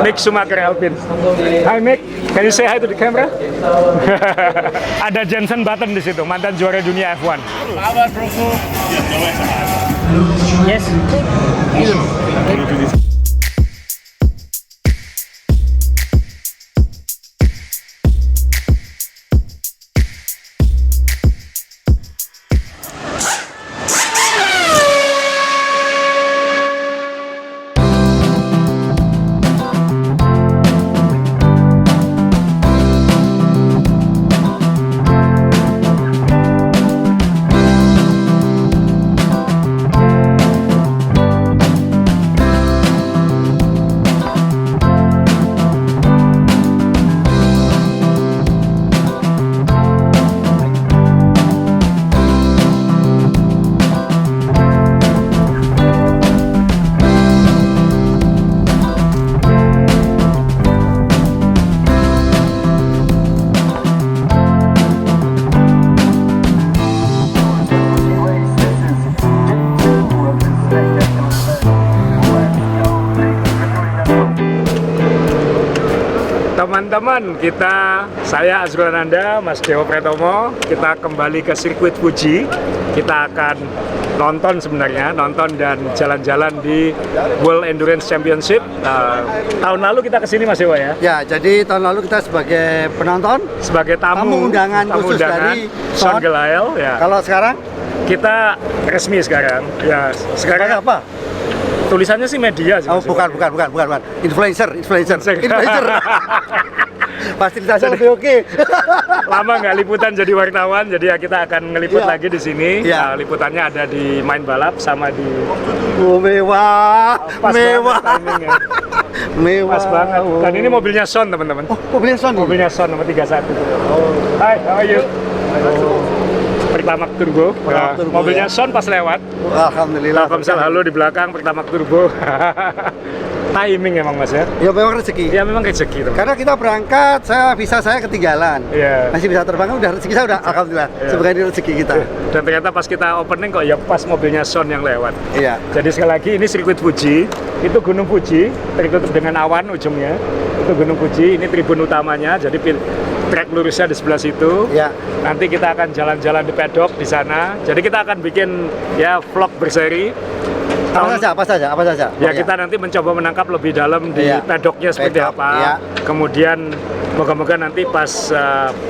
Mick Schumacher Alpine. Hi Mick, can you say hi to the camera? Ada Jensen Button di situ, mantan juara dunia F1. Yes. Teman-teman, saya Azrul Ananda, Mas Dewo Pratomo, kita kembali ke sirkuit Fuji. Kita akan nonton dan jalan-jalan di World Endurance Championship. Tahun lalu kita kesini Mas Dewo ya? Ya, jadi tahun lalu kita sebagai penonton, sebagai tamu undangan khusus dari Sean Gelael. Ya. Kalau sekarang? Kita resmi sekarang. Ya, sekarang apa? Tulisannya sih media sih. Oh, bukan. Influencer. Fasilitasnya lebih oke. Lama nggak liputan jadi wartawan, jadi ya kita akan ngeliput lagi di sini. Iya. Liputannya ada di Main Balap sama di. Oh, mewah. Pas mewah. banget timingnya. Mewah. Pas banget. Dan ini mobilnya Sean, teman-teman. Oh, mobilnya Sean. Mobilnya Sean nomor 31. Oh. Hai, how are you? Pertamax Turbo. Mobilnya Sean pas lewat. Alhamdulillah. Telkomsel halo di belakang, Pertamax Turbo. Timing emang Mas ya? Ya memang rezeki. Ya memang rezeki teman. Karena kita berangkat, saya ketinggalan. Iya. Masih bisa terbang, udah rezeki saya udah alhamdulillah. Sebagai rezeki kita. Dan ternyata pas kita opening kok ya pas mobilnya Sean yang lewat. Iya. Jadi sekali lagi ini sirkuit Fuji, itu Gunung Fuji, tertutup dengan awan ujungnya. Itu Gunung Fuji, ini tribun utamanya. Jadi trek lurusnya di sebelah situ. Ya. Nanti kita akan jalan-jalan di paddock di sana. Jadi kita akan bikin ya vlog berseri. Apa saja? Ya kita nanti mencoba menangkap lebih dalam di paddocknya seperti apa. Iya. Kemudian moga-moga nanti pas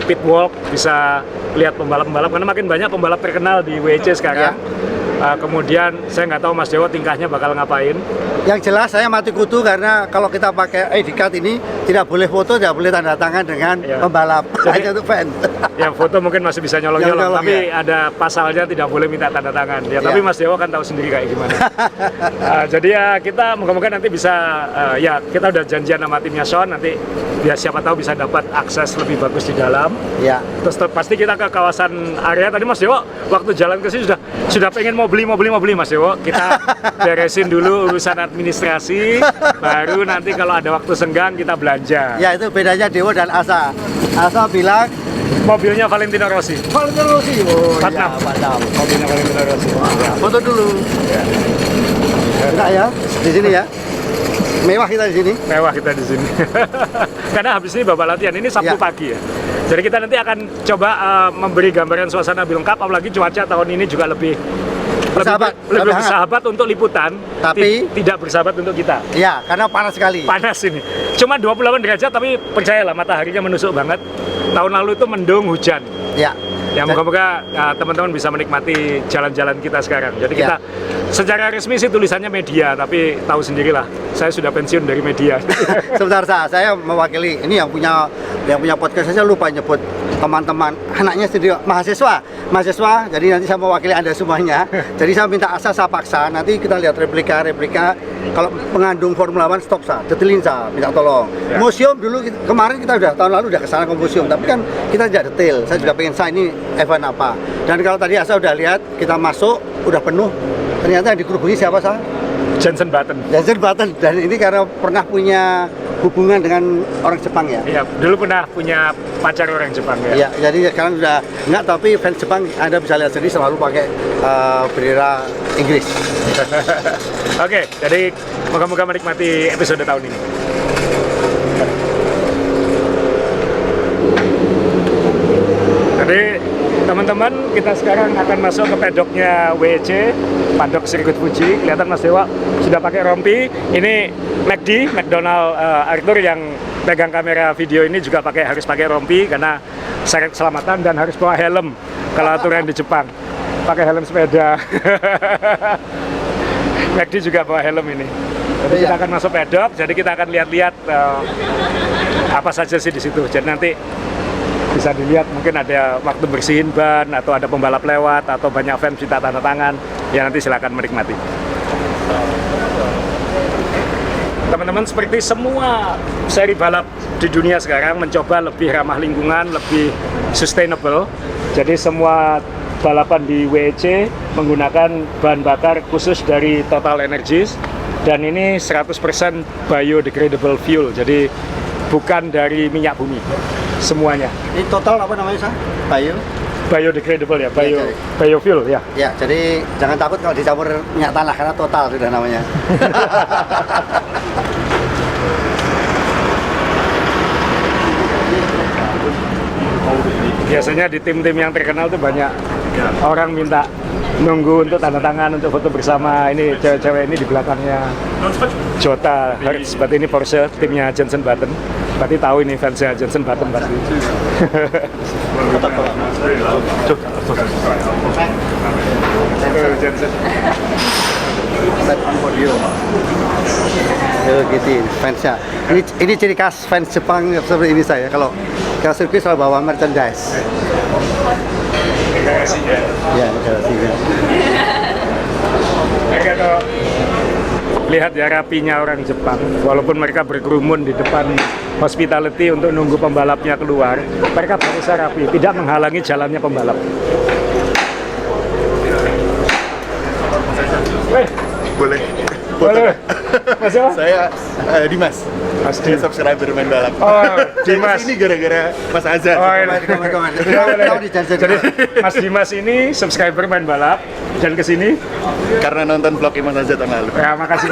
pit walk bisa lihat pembalap-pembalap karena makin banyak pembalap terkenal di WEC sekarang. Kemudian saya nggak tahu Mas Dewo tingkahnya bakal ngapain. Yang jelas saya mati kutu karena kalau kita pakai ID card ini tidak boleh foto, tidak boleh tanda tangan dengan pembalap. Hanya untuk fans. Ya foto mungkin masih bisa nyolong-nyolong, tapi ada pasalnya tidak boleh minta tanda tangan. Ya tapi Mas Dewo kan tahu sendiri kayak gimana. Jadi ya kita moga-moga nanti bisa ya kita udah janjian sama timnya Sean nanti biar siapa tahu bisa dapat akses lebih bagus di dalam. Ya. Terus pasti kita ke kawasan area tadi Mas Dewo waktu jalan ke sini sudah pengen mau beli Mas Dewo. Kita beresin dulu urusan administrasi, baru nanti kalau ada waktu senggang kita belanja. Ya itu bedanya Dewo dan Asa. Asa bilang mobilnya Valentino Rossi. Oh iya, mantap. Mobilnya Valentino Rossi. Ya. Foto dulu. Ya. Enggak ya, di sini ya. Mewah kita di sini. Mewah kita di sini. Karena habis ini bapak latihan ini Sabtu pagi ya. Jadi kita nanti akan coba memberi gambaran suasana lebih lengkap, apalagi cuaca tahun ini juga lebih bersahabat untuk liputan, tapi tidak bersahabat untuk kita. Iya, karena panas sekali. Panas ini. Cuma 28 derajat, tapi percayalah mataharinya menusuk banget. Tahun lalu itu mendung hujan. Ya. Ya moga-moga teman-teman bisa menikmati jalan-jalan kita sekarang. Jadi kita secara resmi sih tulisannya media, tapi tahu sendirilah, saya sudah pensiun dari media. Sebentar saya mewakili ini yang punya podcast, saya lupa nyebut teman-teman anaknya sendiri mahasiswa. Jadi nanti saya mewakili Anda semuanya. Jadi saya minta Asa, saya paksa nanti kita lihat replika kalau mengandung Formula One stop detilin minta tolong. Museum dulu kemarin kita tahun lalu udah kesana ke museum, tapi kan kita tidak detail. Saya juga pengen ini event apa. Dan kalau tadi Asa udah lihat kita masuk udah penuh. Ternyata yang dikerubungi siapa Jensen Button. Dan ini karena pernah punya hubungan dengan orang Jepang ya? Iya, dulu pernah punya pacar orang Jepang ya. Iya, jadi sekarang sudah enggak, tapi fans Jepang Anda bisa lihat sendiri selalu pakai bendera Inggris. Oke, jadi moga-moga menikmati episode tahun ini. teman-teman, kita sekarang akan masuk ke pedoknya WEC, padok sirkuit Fuji. Kelihatan Mas Dewa sudah pakai rompi. Ini McD, McDonald Arthur yang pegang kamera video ini juga harus pakai rompi karena syarat keselamatan dan harus bawa helm kalau aturan di Jepang. Pakai helm sepeda. McD juga bawa helm ini. Jadi kita akan masuk pedok, jadi kita akan lihat-lihat apa saja sih di situ. Jadi nanti bisa dilihat mungkin ada waktu bersihin ban atau ada pembalap lewat atau banyak fans minta tanda tangan, ya nanti silakan menikmati. Teman-teman, seperti semua seri balap di dunia sekarang mencoba lebih ramah lingkungan, lebih sustainable. Jadi semua balapan di WEC menggunakan bahan bakar khusus dari Total Energies dan ini 100% biodegradable fuel. Jadi bukan dari minyak bumi semuanya. Ini total apa namanya, Sah? Biodegradable ya, biofuel ya. Ya, jadi jangan takut kalau dicampur minyak tanah karena total sudah namanya. Biasanya di tim-tim yang terkenal tuh banyak orang minta nunggu untuk tanda tangan, untuk foto bersama. Ini cewek-cewek ini di belakangnya Jota Hertz, berarti ini Porsche timnya Jensen Button. Berarti tahu ini fansnya Jensen Button pasti. Jensen. Gitu fansnya. Ini ciri khas fans Jepang seperti ini saya. Kalau ke sirkuit selalu bawa merchandise. Garasinya. Ya, garasinya. Mereka tuh lihat ya rapinya orang Jepang. Walaupun mereka berkerumun di depan hospitality untuk nunggu pembalapnya keluar, mereka berusaha rapi, tidak menghalangi jalannya pembalap. Boleh. Boleh. Mas Dewa? Saya Dimas. Mas Saya subscriber main balap. Oh, Dimas. Ini gara-gara Mas Azan. Oh, ini. Tahu di Jensen. Jadi Mas Dimas ini subscriber main balap dan kesini Karena nonton vlognya Mas Azan tahun lalu. ya makasih.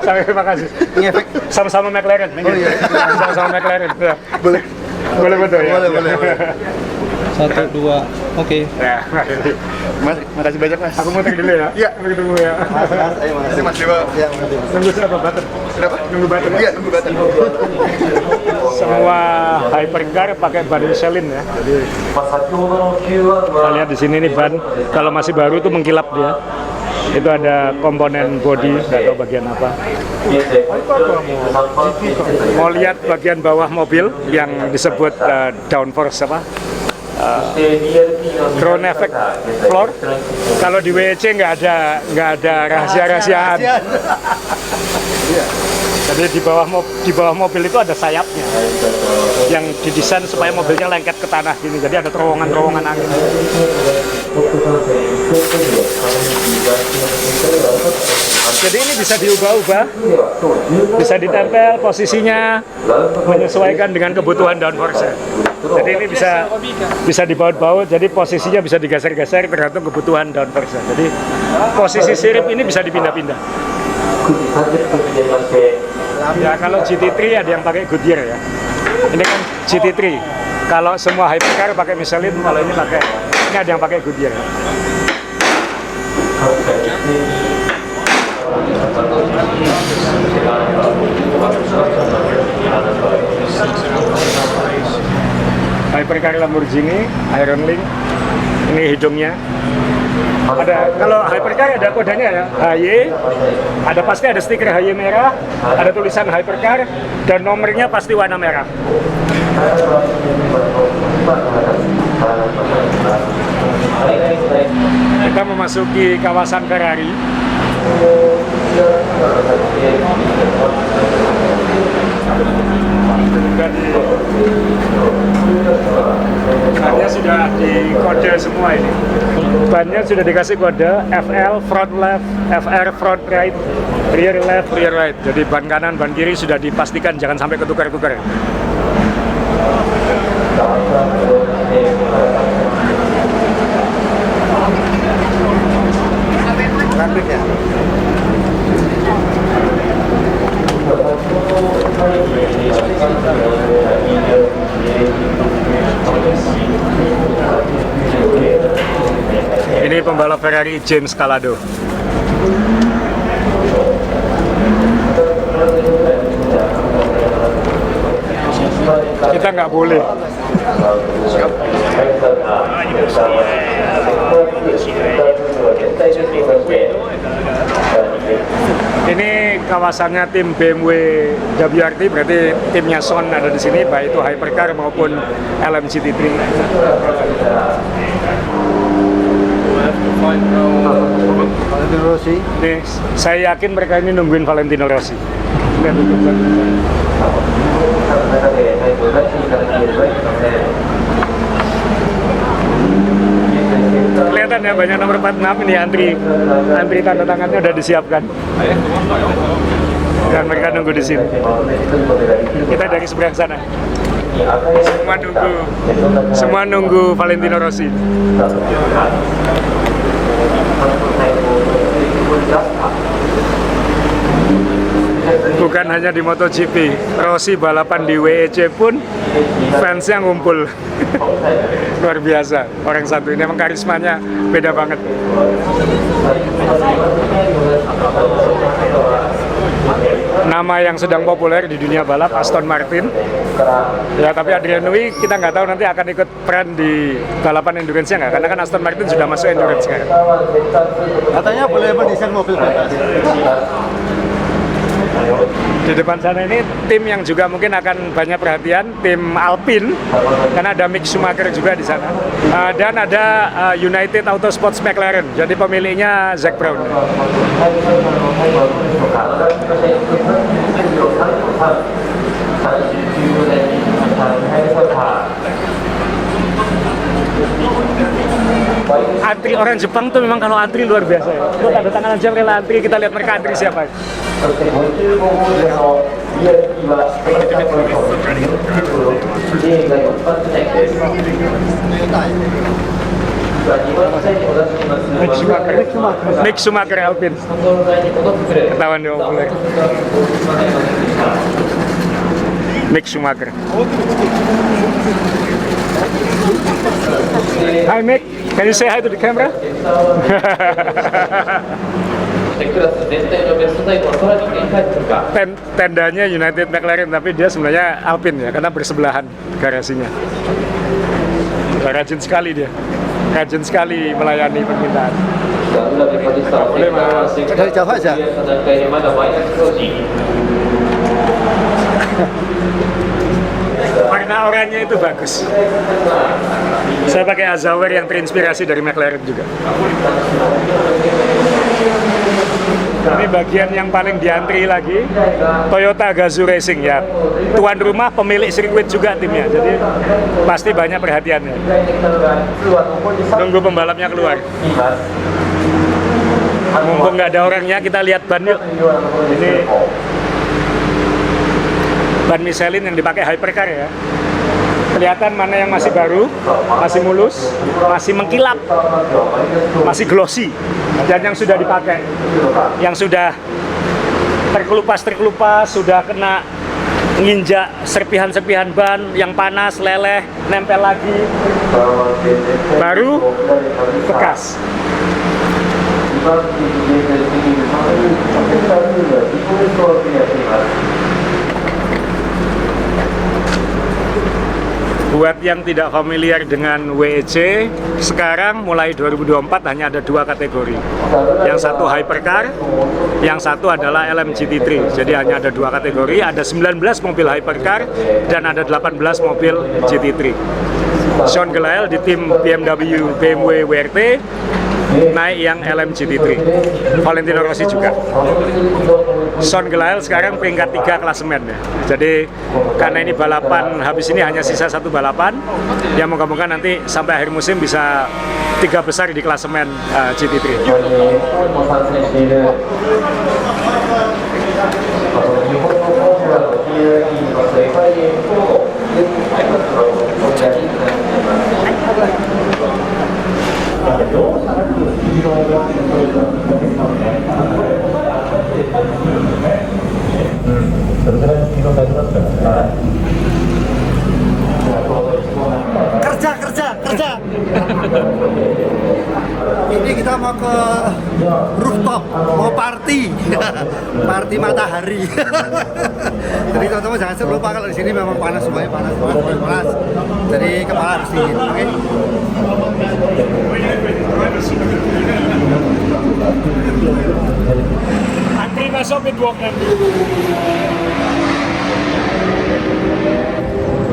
Terima kasih. Ngefek. Sama-sama McLaren. Oh, iya. Sama-sama McLaren. Ya. Boleh. Boleh betul ya. Boleh. 1, 2, oke. Ya, Mas, makasih banyak Mas. aku muter dulu ya. Iya. Sampai ketemu ya. Ayo, Makasih Mas Dewa. Ya, makasih. Nunggu siapa Button? Kenapa? Nunggu Button. Iya, nunggu Button. Semua hypercar pakai ban Michelin ya. Jadi kita lihat di sini nih ban kalau masih baru tuh mengkilap dia. Itu ada komponen body, nggak tahu bagian apa. Mau lihat bagian bawah mobil yang disebut downforce apa? Ground effect floor. Kalau di WEC nggak ada rahasia-rahasiaan. Jadi di bawah mobil itu ada sayapnya yang didesain supaya mobilnya lengket ke tanah gini. Jadi ada terowongan angin. Jadi ini bisa diubah-ubah, bisa ditempel posisinya menyesuaikan dengan kebutuhan downforce. Jadi ini bisa dibaut-baut, jadi posisinya bisa digeser-geser tergantung kebutuhan downforce. Jadi posisi sirip ini bisa dipindah-pindah. Ya kalau GT3 ada yang pakai Goodyear ya. Ini kan GT3. Kalau semua hypercar pakai Michelin, kalau ini ada yang pakai Goodyear. Hypercar Lamborghini, Iron Link. Ini hidungnya. Kalau hypercar ada kodenya ya, HY. Pasti ada stiker HY merah, ada tulisan hypercar dan nomornya pasti warna merah. Kita memasuki kawasan Ferrari. Bannya sudah dikode semua ini. Bannya sudah dikasih kode FL front left, FR front right, rear left, rear right. Jadi ban kanan, ban kiri sudah dipastikan jangan sampai ketukar-tukar. Ya. Ini pembalap Ferrari James Calado. Kita nggak boleh. Ini kawasannya tim BMW WRT, berarti timnya Son ada di sini, baik itu hypercar maupun LMGT3. Valentino Rossi. Nih, saya yakin mereka ini nungguin Valentino Rossi. Lihat itu. Kelihatan ya, banyak nomor 46 ini antri tanda tangannya udah disiapkan. Dan mereka nunggu di sini. Kita dari seberang sana. Semua nunggu Valentino Rossi. Bukan hanya di MotoGP, Rossi balapan di WEC pun fansnya ngumpul. Luar biasa, orang satu ini emang karismanya beda banget. Nama yang sedang populer di dunia balap, Aston Martin. Ya, tapi Adrian Newey kita nggak tahu nanti akan ikut peran di balapan endurance nggak, karena kan Aston Martin sudah masuk endurance sekarang. Katanya boleh mendesain mobil bebas. Di depan sana ini tim yang juga mungkin akan banyak perhatian, tim Alpine, karena ada Mick Schumacher juga di sana. Dan ada United Autosports McLaren, jadi pemiliknya Zac Brown. Antri orang Jepang tuh memang kalau antri luar biasa ya. Itu tanda tangan aja rela antri, kita lihat mereka antri siapa. Mick Schumacher Alpine. Ketahuan dia populer. Mick Schumacher. Hi Mick, can you say hi to the camera? Tendanya United McLaren, tapi dia sebenarnya Alpine ya, karena bersebelahan garasinya. Rajin sekali dia, rajin sekali melayani permintaan. Boleh mas. Dari Jawa aja. Warna oranye itu bagus. Saya pakai Azaware yang terinspirasi dari McLaren juga. Ini bagian yang paling diantri lagi, Toyota Gazoo Racing ya. Tuan rumah pemilik sirkuit juga timnya, jadi pasti banyak perhatiannya. Nunggu pembalapnya keluar. Mumpung nggak ada orangnya, kita lihat ban yuk. Ini ban Michelin yang dipakai hypercar ya. Kelihatan mana yang masih baru, masih mulus, masih mengkilap, masih glossy. Dan yang sudah dipakai, yang sudah terkelupas, sudah kena nginjak serpihan-serpihan ban yang panas, leleh, nempel lagi, baru bekas. Buat yang tidak familiar dengan WEC, sekarang mulai 2024 hanya ada dua kategori. Yang satu hypercar, yang satu adalah LMGT3. Jadi hanya ada dua kategori, ada 19 mobil hypercar dan ada 18 mobil GT3. Sean Gelael di tim BMW WRT naik yang LMGT3. Valentino Rossi juga. Sean Gelael sekarang peringkat 3 klasemen ya. Jadi karena ini balapan habis ini hanya sisa satu balapan, ya moga-moga nanti sampai akhir musim bisa 3 besar di klasemen GT3. Party matahari. Jadi teman-teman jangan lupa kalau di sini memang panas semuanya, panas. Jadi kepala harus dingin, oke? Antri masuk pit walk nanti.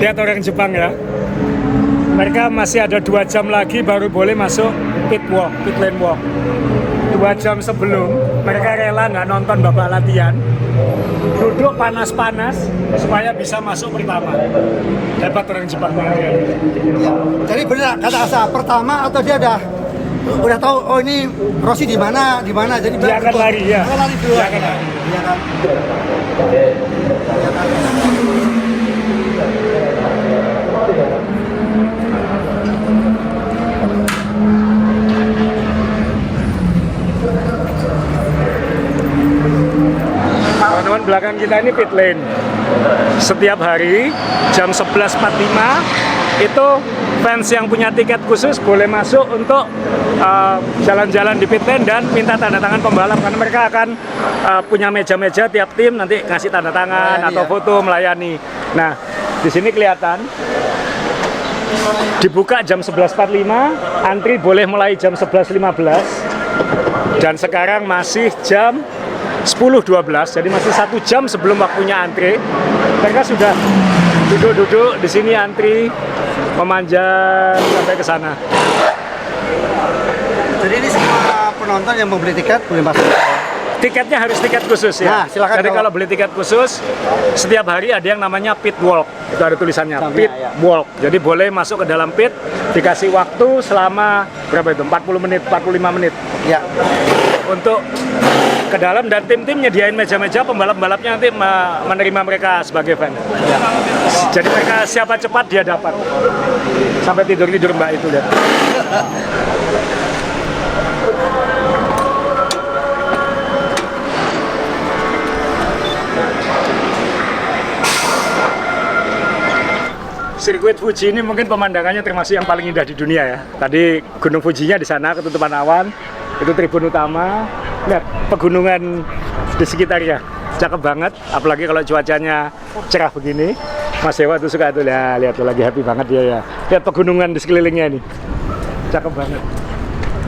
Lihat orang Jepang ya. Mereka masih ada 2 jam lagi baru boleh masuk pit lane walk. 2 jam sebelum mereka rela nggak nonton babak latihan, duduk panas-panas supaya bisa masuk pertama. Hebat orang Jepang. Jadi benar kata Asa, pertama atau dia udah tahu oh ini Rossi di mana, jadi Dia akan lari ya. Dia lari dulu. Dia akan lari. Iya kan? Teman-teman belakang kita ini pit lane. Setiap hari jam 11.45 itu fans yang punya tiket khusus boleh masuk untuk jalan-jalan di pit lane dan minta tanda tangan pembalap karena mereka akan punya meja-meja tiap tim nanti kasih tanda tangan Melayani, atau ya? foto melayani. Nah, di sini kelihatan dibuka jam 11.45, antri boleh mulai jam 11.15 dan sekarang masih jam 10.12, jadi masih 1 jam sebelum waktunya antri. Mereka sudah duduk-duduk di sini antri memanjang sampai ke sana. Jadi ini semua penonton yang mau beli tiket boleh masuk. Tiketnya harus tiket khusus ya. Nah, silakan Jadi kalau- kalau beli tiket khusus, setiap hari ada yang namanya pit walk. Itu ada tulisannya, Sampingnya, pit ya. walk. Jadi boleh masuk ke dalam pit, dikasih waktu selama berapa itu? 40 menit, 45 menit. Ya. Untuk ke dalam dan tim-tim nyediain meja-meja, pembalap-pembalapnya nanti menerima mereka sebagai fan. Jadi mereka siapa cepat dia dapat. Sampai tidur-tidur Mbak itu lihat. Sirkuit Fuji ini mungkin pemandangannya termasuk yang paling indah di dunia ya. Tadi Gunung Fujinya di sana ketutupan awan, itu tribun utama. Lihat pegunungan di sekitarnya, cakep banget. Apalagi kalau cuacanya cerah begini. Mas Dewa tuh suka tuh, lihat tuh lagi happy banget dia ya. Lihat pegunungan di sekelilingnya ini, cakep banget.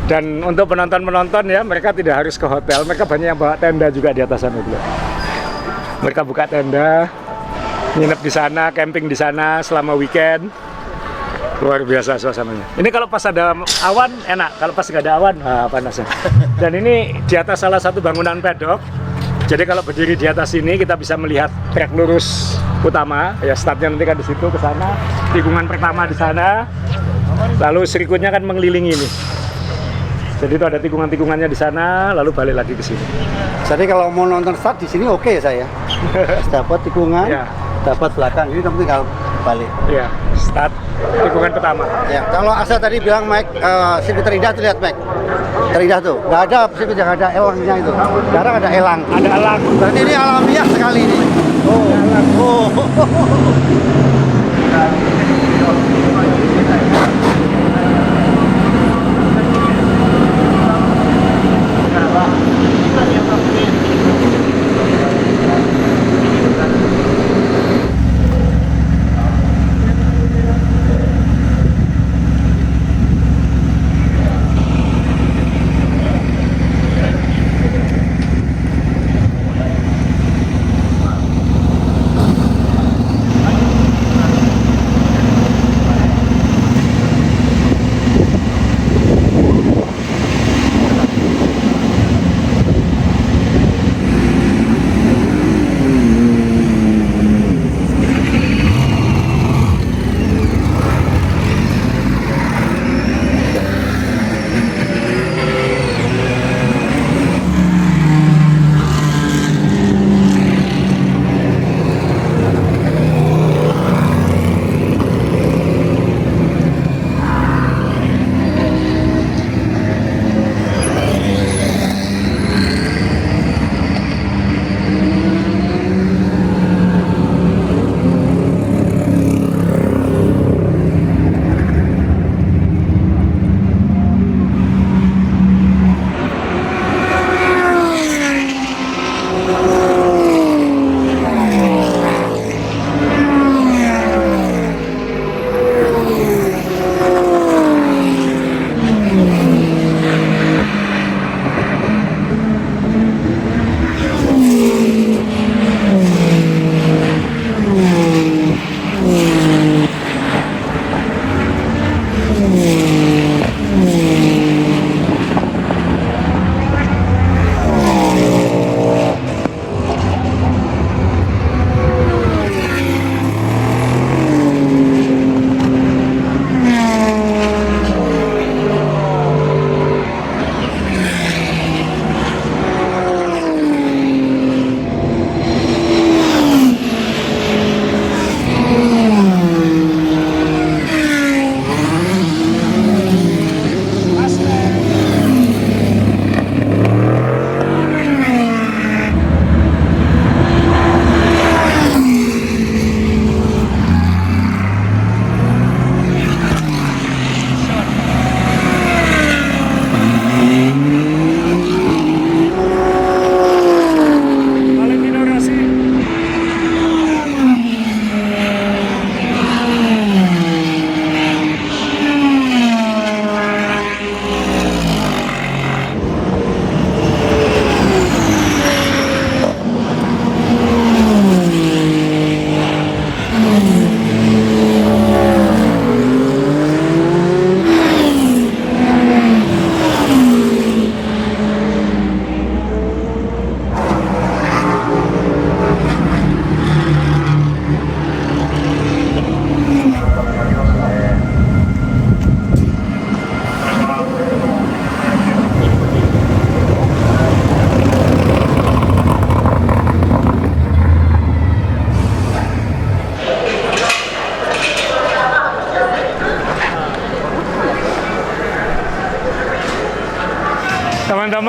Dan untuk penonton-penonton ya, mereka tidak harus ke hotel. Mereka banyak yang bawa tenda juga di atas sana itu. Mereka buka tenda, nginep di sana, camping di sana selama weekend. Luar biasa suasananya. Ini kalau pas ada awan enak, kalau pas nggak ada awan panasnya. Dan ini di atas salah satu bangunan pedok. Jadi kalau berdiri di atas ini kita bisa melihat trek lurus utama. Ya startnya nanti kan di situ ke sana. Tikungan pertama di sana. Lalu sirkuitnya kan mengelilingi ini. Jadi itu ada tikungan-tikungannya di sana, lalu balik lagi ke sini. Jadi kalau mau nonton start di sini oke ya saya. Dapat tikungan, Ya. dapat belakang. Ini kamu tinggal balik. Ya, start tikungan pertama. Ya, kalau Asa tadi bilang Mike, sirkuit terindah tuh lihat Mike. Terindah tuh, nggak ada sirkuit yang ada elangnya itu. Sekarang ada elang. Ada elang. Berarti ini alamiah sekali ini. Oh.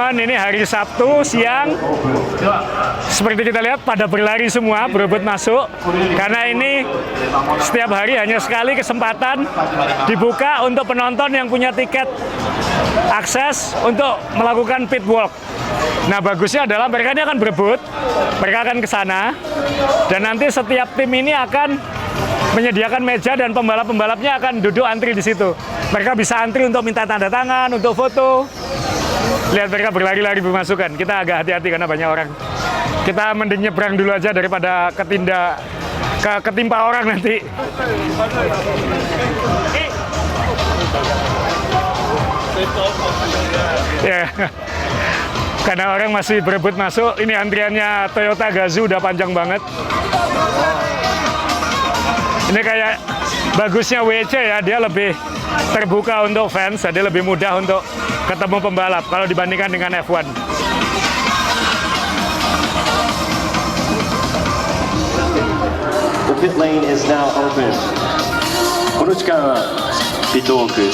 teman-teman, ini hari Sabtu siang. Seperti kita lihat pada berlari semua, berebut masuk. Karena ini setiap hari hanya sekali kesempatan dibuka untuk penonton yang punya tiket akses untuk melakukan pit walk. Nah, bagusnya adalah mereka ini akan berebut, mereka akan ke sana, dan nanti setiap tim ini akan menyediakan meja dan pembalap-pembalapnya akan duduk antri di situ. Mereka bisa antri untuk minta tanda tangan, untuk foto. Lihat mereka berlari-lari bermasukan. Kita agak hati-hati karena banyak orang. Kita mending nyebrang dulu aja daripada ketimpa orang nanti. Ya. Karena orang masih berebut masuk. Ini antriannya Toyota Gazoo udah panjang banget. Ini kayak bagusnya WC ya, dia lebih terbuka untuk fans, jadi lebih mudah untuk ketemu pembalap kalau dibandingkan dengan F1. The pit lane is now open. この時間はピットウォーク、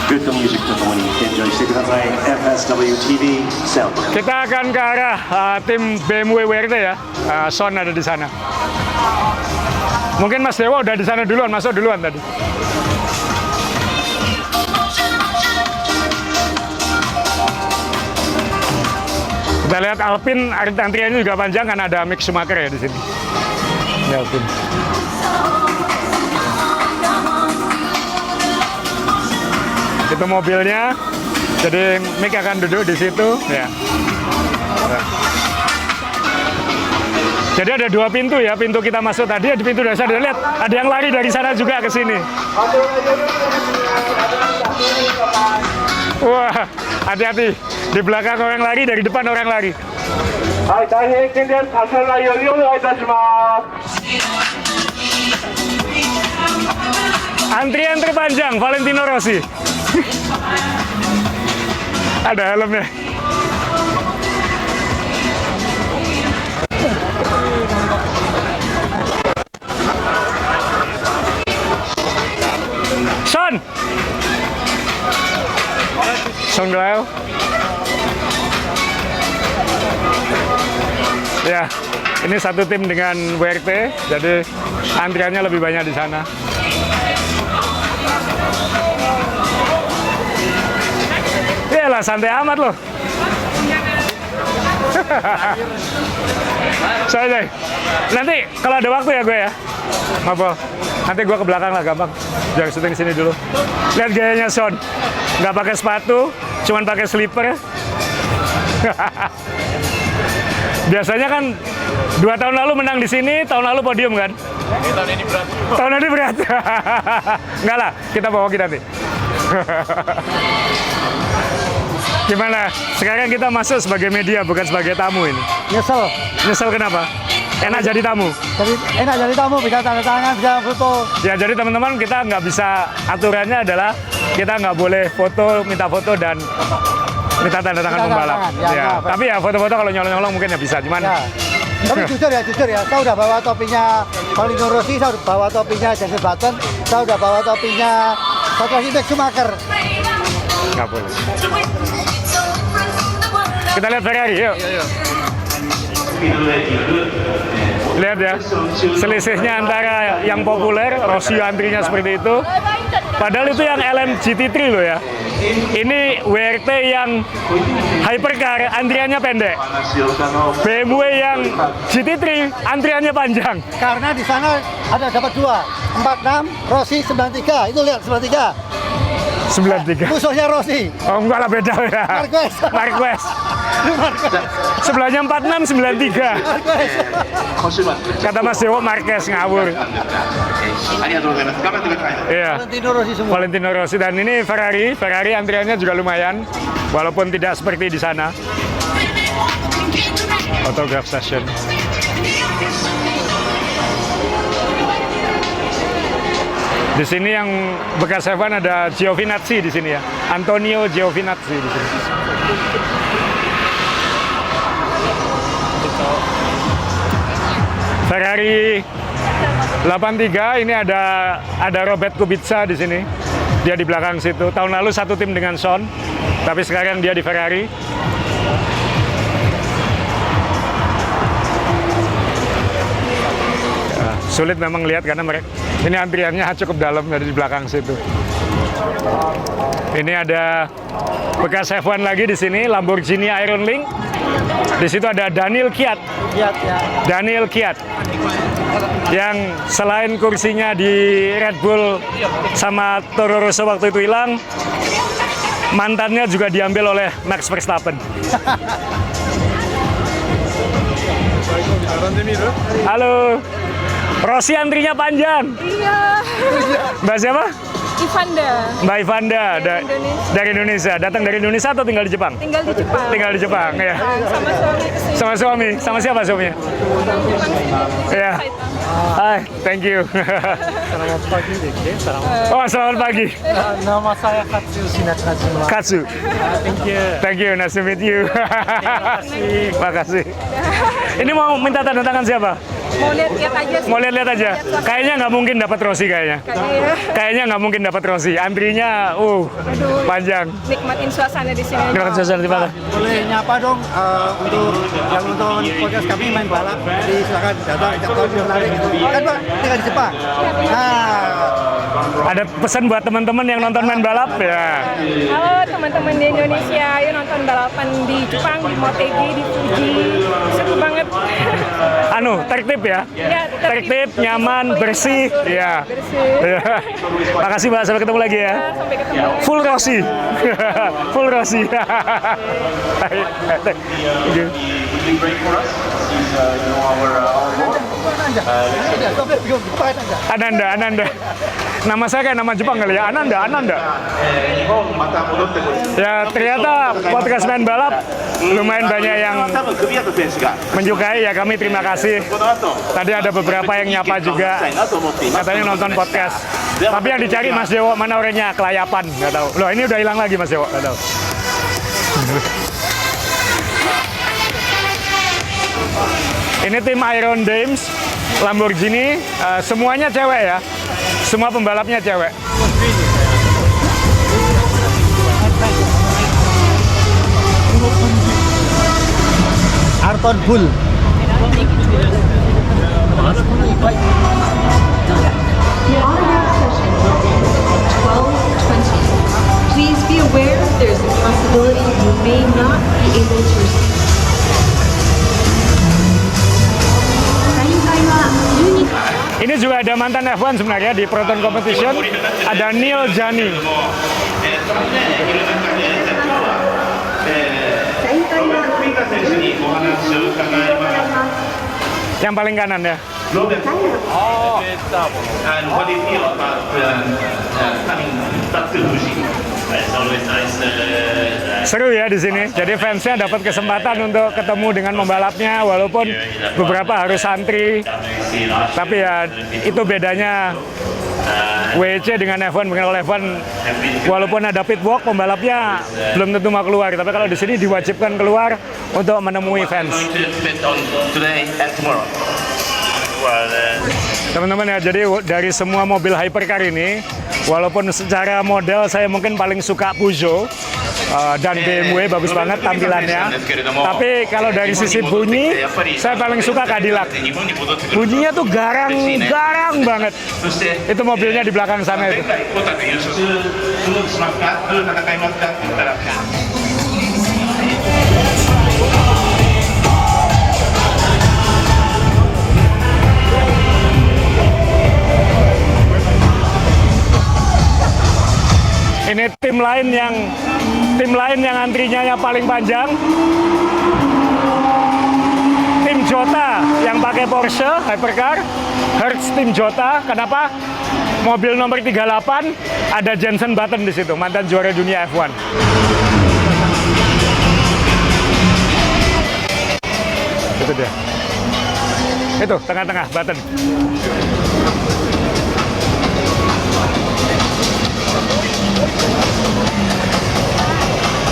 グッドミュージックとともにエンジョイしてください。FSW TV Sound. Kita akan ke arah tim BMW WRT ya. Son ada di sana. Mungkin Mas Dewa udah di sana duluan, masuk duluan tadi. Kita lihat Alpine, antriannya juga panjang karena ada Mick Schumacher ya di sini. Ini Alpine. Itu mobilnya, jadi Mick akan duduk di situ. Ya. Jadi ada dua pintu ya, pintu kita masuk tadi, di pintu dasar. Dan lihat, ada yang lari dari sana juga ke sini. Wah, hati-hati. Di belakang orang lari, dari depan orang lari. Antrian terpanjang, Valentino Rossi. Ada helmnya. Son Glao. Ya, ini satu tim dengan WRT, jadi antriannya lebih banyak di sana. Yalah, santai amat loh. Saya nanti kalau ada waktu ya gue ya. Maaf, nanti gue ke belakang lah gampang. Jangan syuting sini dulu. Lihat gayanya Son, nggak pakai sepatu, cuman pakai slipper. Biasanya kan 2 tahun lalu menang di sini, tahun lalu podium kan? Tahun ini berat. Tahun ini berat. Enggak lah, kita bawa nanti. Gimana? Sekarang kita masuk sebagai media, bukan sebagai tamu ini. Nyesel. Nyesel kenapa? Enak jadi tamu. Jadi enak jadi tamu, bisa tanda tangan, bisa foto. Ya, jadi teman-teman, kita nggak bisa, aturannya adalah kita nggak boleh foto, minta foto, dan minta tanda tangan pembalap. Ya, tapi ya foto-foto kalau nyolong-nyolong mungkin ya bisa, cuman... Ya. Tapi jujur ya, saya udah bawa topinya Valentino Rossi, saya udah bawa topinya Jenson Button, saya udah bawa topinya satu lagi Mick Schumacher. Nggak boleh. Kita lihat Ferrari, yuk. Lihat ya, selisihnya antara yang populer, Rossi antrinya seperti itu. Padahal itu yang LMGT3 loh ya. Ini WRT yang hypercar, antriannya pendek. BMW yang GT3, antriannya panjang. Karena di sana ada dapat 2, 46, Rossi 93. Itu lihat 93. 93. Musuhnya Rossi. Oh enggak lah, beda ya. Marquez. Marquez. Sebelahnya 46, 93. Kata Mas Dewo, Marquez ngawur. Iya. Valentino Rossi semua. Valentino Rossi, dan ini Ferrari antriannya juga lumayan, walaupun tidak seperti di sana. Autograph session. Di sini yang bekas F1 ada Giovinazzi di sini ya, Antonio Giovinazzi di sini. Ferrari 83 ini ada Robert Kubica di sini. Dia di belakang situ. Tahun lalu satu tim dengan Son, tapi sekarang dia di Ferrari. sulit memang lihat karena mereka ini antriannya cukup dalam dari belakang situ. Ini ada bekas F1 lagi di sini, Lamborghini Iron Link. Di situ ada Daniel Kvyat. Daniel Kvyat. Yang selain kursinya di Red Bull sama Toro Rosso waktu itu hilang, mantannya juga diambil oleh Max Verstappen. Halo. Rossi antrinya panjang. Iya. Mbak siapa? Ivanda. Mbak Ivanda dari Indonesia. Datang dari Indonesia atau tinggal di Jepang? Tinggal di Jepang. Tinggal di Jepang, ya. Sama suami kesini. Sama suami. Sama siapa suaminya? Jepang sini. Iya. Hai, thank you. Selamat pagi, Deke. Oh, selamat pagi. Nama saya Katsu Shinakajima. Katsu. Thank you. Thank you, nice to meet you. Makasih. Ini mau minta tanda tangan siapa? Mau lihat-lihat aja sih. Mau lihat-lihat aja. Kayaknya nggak mungkin dapat Rossi kayaknya. Kayaknya. Kayaknya nggak mungkin dapat Rossi. Antrinya, panjang. Nikmatin suasana di sini. Terima kasih di mana? Boleh nyapa dong untuk yang nonton podcast kami main balap. Jadi silakan datang tiap tahun menarik gitu. Kan Pak, tinggal di Jepang. Nah, Ada pesan buat teman-teman yang nonton main balap ya. Halo teman-teman di Indonesia, yuk nonton balapan di Jepang, di Motegi, di Fuji. Seru banget. Tertib ya. Ya, Tertib, nyaman, bersih. Ya. Bersih. Makasih Mbak, sampai ketemu lagi ya. Sampai ketemu. Full Rossi. Full Rossi. Thank you. Would be great for us. He's, Ananda. Nama saya kayak nama Jepang kali ya, Ananda. Ya ternyata podcast main balap lumayan banyak yang menyukai ya, kami terima kasih. Tadi ada beberapa yang nyapa juga, katanya nonton podcast. Tapi yang dicari Mas Dewo, mana orangnya kelayapan, nggak tahu. Loh ini udah hilang lagi Mas Dewo, nggak tahu. Ini tim Iron Dames, Lamborghini, semuanya cewek ya. Semua pembalapnya cewek. Arton Bull. Please be aware there's a possibility you may not be able to receive. Ini juga ada mantan F1 sebenarnya di Proton Competition. Ada Neil Jani. Yang paling kanan ya. And what do you feel about coming back to Fuji? It's always nice. Seru ya di sini. Jadi fansnya dapat kesempatan untuk ketemu dengan pembalapnya, walaupun beberapa harus antri. Tapi ya itu bedanya WEC dengan F1. Dengan F1 walaupun ada pit walk, pembalapnya belum tentu mau keluar. Tapi kalau di sini diwajibkan keluar untuk menemui fans. Teman-teman ya, jadi dari semua mobil hypercar ini, walaupun secara model saya mungkin paling suka Peugeot dan BMW, bagus banget tampilannya. Tapi kalau dari sisi bunyi, saya paling suka Cadillac. Bunyinya tuh garang banget. Itu mobilnya di belakang sana itu. Ini tim lain yang antrinya paling panjang. Tim Jota yang pakai Porsche hypercar, Hertz tim Jota. Kenapa? Mobil nomor 38 ada Jenson Button di situ, mantan juara dunia F1. Itu dia. Itu tengah-tengah Button.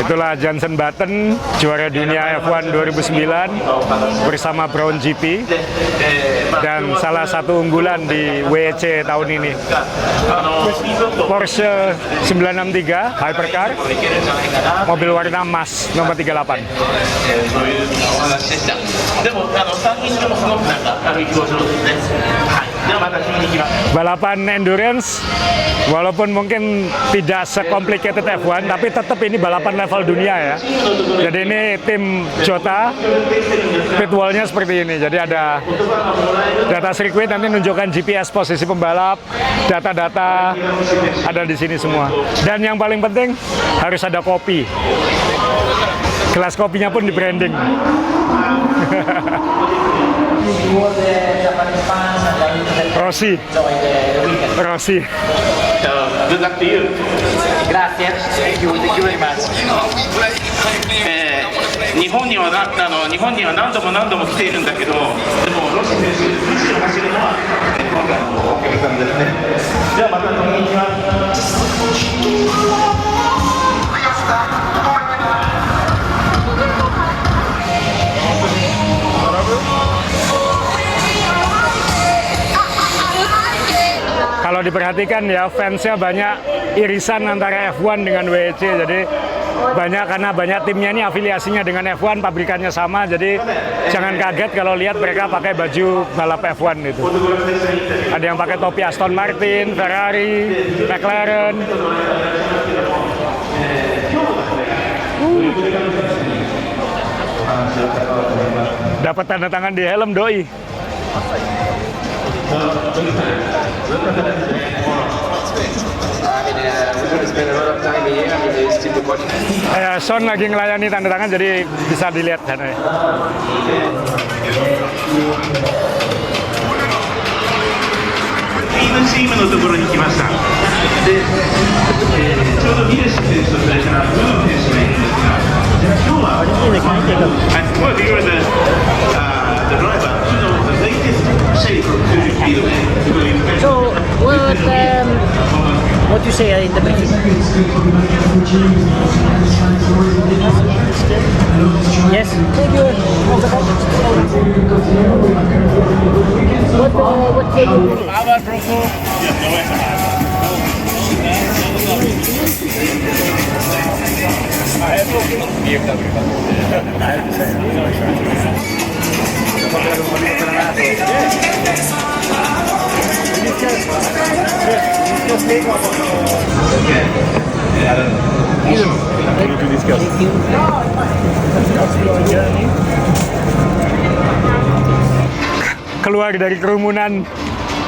Itulah Jenson Button, juara dunia F1 2009 bersama Brown GP dan salah satu unggulan di WEC tahun ini. Porsche 963 hypercar, mobil warna emas nomor 38. Balapan endurance, walaupun mungkin tidak se-complicated F1, tapi tetap ini balapan level dunia ya. Jadi ini tim Jota, pit wall-nya seperti ini. Jadi ada data sirkuit, nanti menunjukkan GPS posisi pembalap, data-data ada di sini semua. Dan yang paling penting harus ada kopi. Gelas kopinya pun di branding. Rossi. Good luck to you. Gracias. Thank you very much. 日本には何度も来ているんだけど、でもロシ選手、むしろ走るのは今回のお客さんですね。ではまたこんにちは。 Kalau diperhatikan ya, fansnya banyak irisan antara F1 dengan WEC. Jadi banyak, karena banyak timnya ini afiliasinya dengan F1, pabrikannya sama. Jadi jangan kaget kalau lihat mereka pakai baju balap F1 itu. Ada yang pakai topi Aston Martin, Ferrari, McLaren. Dapat tanda tangan di helm doi. Son lagi ngelayani tanda tangan, jadi bisa dilihat sana ya.チームのところに来ました。で、ちょうどミレシ選手とそれからブー選手がいるんですが、今日はwell, you were the driver. You know the latest shape from Fuji Speedway. So, what do you say in the beginning? Yes. Thank you. What can you do? Keluar dari kerumunan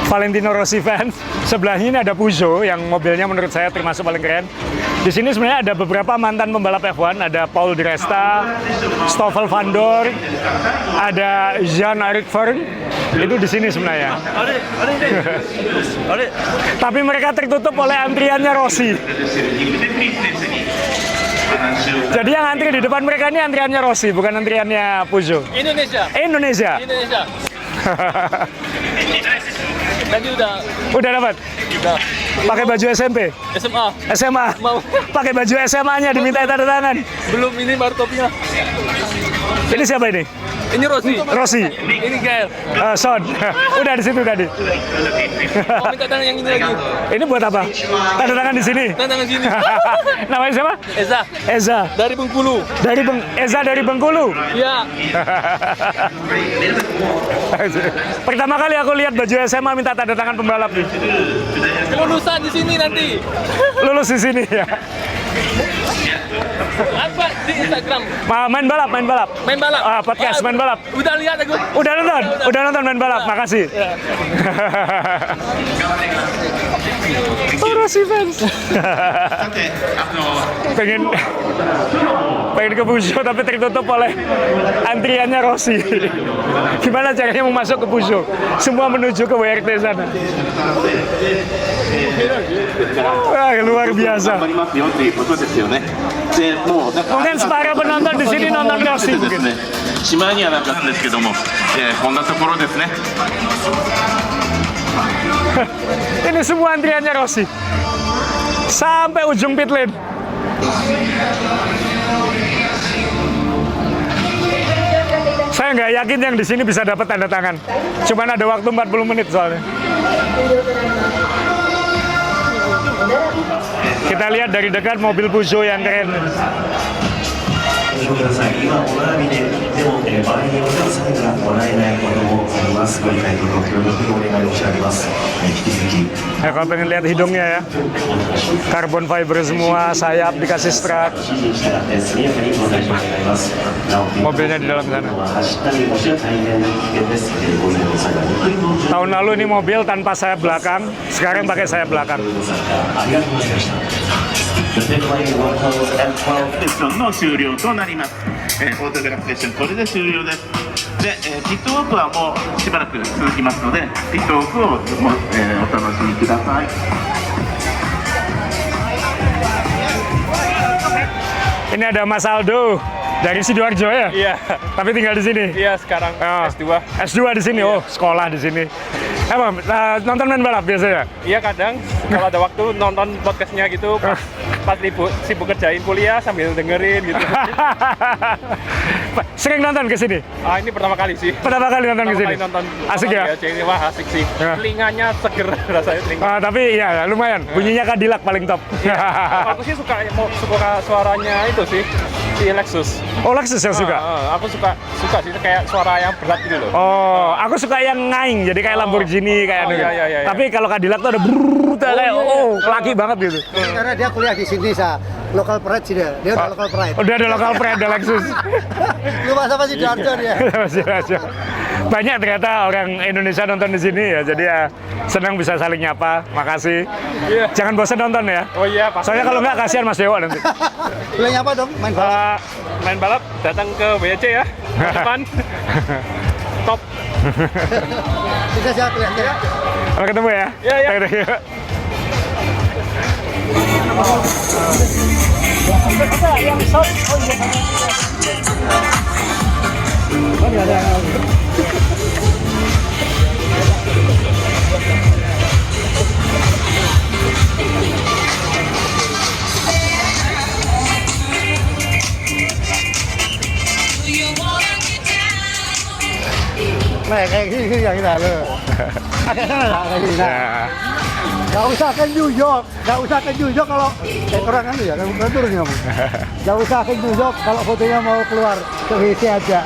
Valentino Rossi fans, sebelahnya ini ada Peugeot yang mobilnya menurut saya termasuk paling keren. Di sini sebenarnya ada beberapa mantan pembalap F1, ada Paul di Resta, Stoffel van Dorn, ada Jean-Eric Vergne, itu di sini sebenarnya. Tapi mereka tertutup oleh antriannya Rossi. Jadi yang antri di depan mereka ini antriannya Rossi, bukan antriannya Peugeot. Indonesia. Tadi udah dapat? Udah. Pakai baju SMP? SMA? Mau. Pakai baju SMA-nya diminta tanda tangan? Belum, ini baru topinya. Ini siapa ini? Ini Rossi. Ini Gael. Son. Udah di situ tadi. Mau minta tangan yang ini lagi. Ini buat apa? Tanda tangan di sini? Tanda tangan sini. Namanya siapa? Eza. Dari Bengkulu. Eza dari Bengkulu? Iya. Pertama kali aku lihat baju SMA minta tanda tangan pembalap nih. Kelulusan di sini nanti. Lulus di sini ya. Apa di Instagram? Main balap. Podcast main balap. Udah lihat aku. Udah nonton main balap. Makasih. Rossi fans. pengen ke Peugeot tapi tertutup oleh antriannya Rossi. Gimana caranya mau masuk ke Peugeot? Semua menuju ke WRT sana. Wah, luar biasa. Mungkin separuh penonton di sini nonton Rossi mungkin. しまいにはなったんですけども、こんなところですね。 Ini semua antriannya Rossi sampai ujung pit lane. Saya nggak yakin yang di sini bisa dapat tanda tangan. Cuman ada waktu 40 menit soalnya. Kita lihat dari dekat mobil Peugeot yang keren. ご了承ください。今お並びで、でも、場合によっては最後からもらえないこともあります。ご理解とご協力お願い申し上げます。引き続き Nah, kalau pengen lihat hidungnya ya, carbon fiber semua, sayap dikasih strap, 指示したら速やかにご対処願います。なお、 mobilnya di dalam sana. 走ったりもしは大変危険です。ご利用の際はゆっくりと運転 Tahun lalu ini mobil tanpa sayap belakang, sekarang pakai sayap belakang. ありがとうございました。The deadline 1012 セッションの終了となります。オートグラフセッションこれで終了です。で、ピットウォークはもうしばらく続きますので、ピットウォークをもう、お楽しみください。 Ini ada Mas Aldo dari Sidoarjo ya? Iya. Tapi tinggal di sini. Iya, sekarang Oh, S2. S2 di sini. Oh, sekolah di sini. Emang nonton main balap biasanya? Iya, kadang kalau ada waktu nonton podcastnya gitu pas sibuk kerjain kuliah sambil dengerin gitu. Sering nonton ke sini? Ah, ini pertama kali sih. Pertama kali nonton ke sini. Nonton Asik ya? Jadi wah asik sih. Ya. Telinganya seger rasanya telinga. Tapi ya lumayan. Bunyinya Cadillac paling top. Aku sih suka suaranya itu sih si Lexus. Oh, Lexus yang suka? Aku suka sih kayak suara yang berat gitu loh. Oh, aku suka yang ngaing, jadi kayak Lamborghini kayak gitu. Iya. Tapi kalau Cadillac tuh ada brrrr, kayak laki banget gitu. Karena dia kuliah di sini, local pride sih dia udah local pride. Udah ada local pride, ada Lexus. Lu masa masih Sidoarjo dia. Masih. Banyak ternyata orang Indonesia nonton di sini ya, jadi ya senang bisa saling nyapa. Makasih. Iya. Jangan bosan nonton ya. Oh iya, pasti. Soalnya kalau nggak kasihan Mas Dewa nanti. Lu nyapa dong, main balap. Main balap datang ke WC ya. Depan. Top. Bisa siap lihat ya. Sampai ketemu ya. Iya. Nah, kayak gini yang kita lo. Agak sana lah kayak gini. Gak usah ke New York, kalau orang kan ya, kan turun kamu. Gak usah ke New York kalau fotonya mau keluar ke WC aja.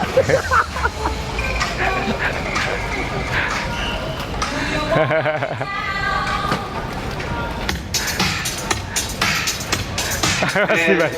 Masih baik.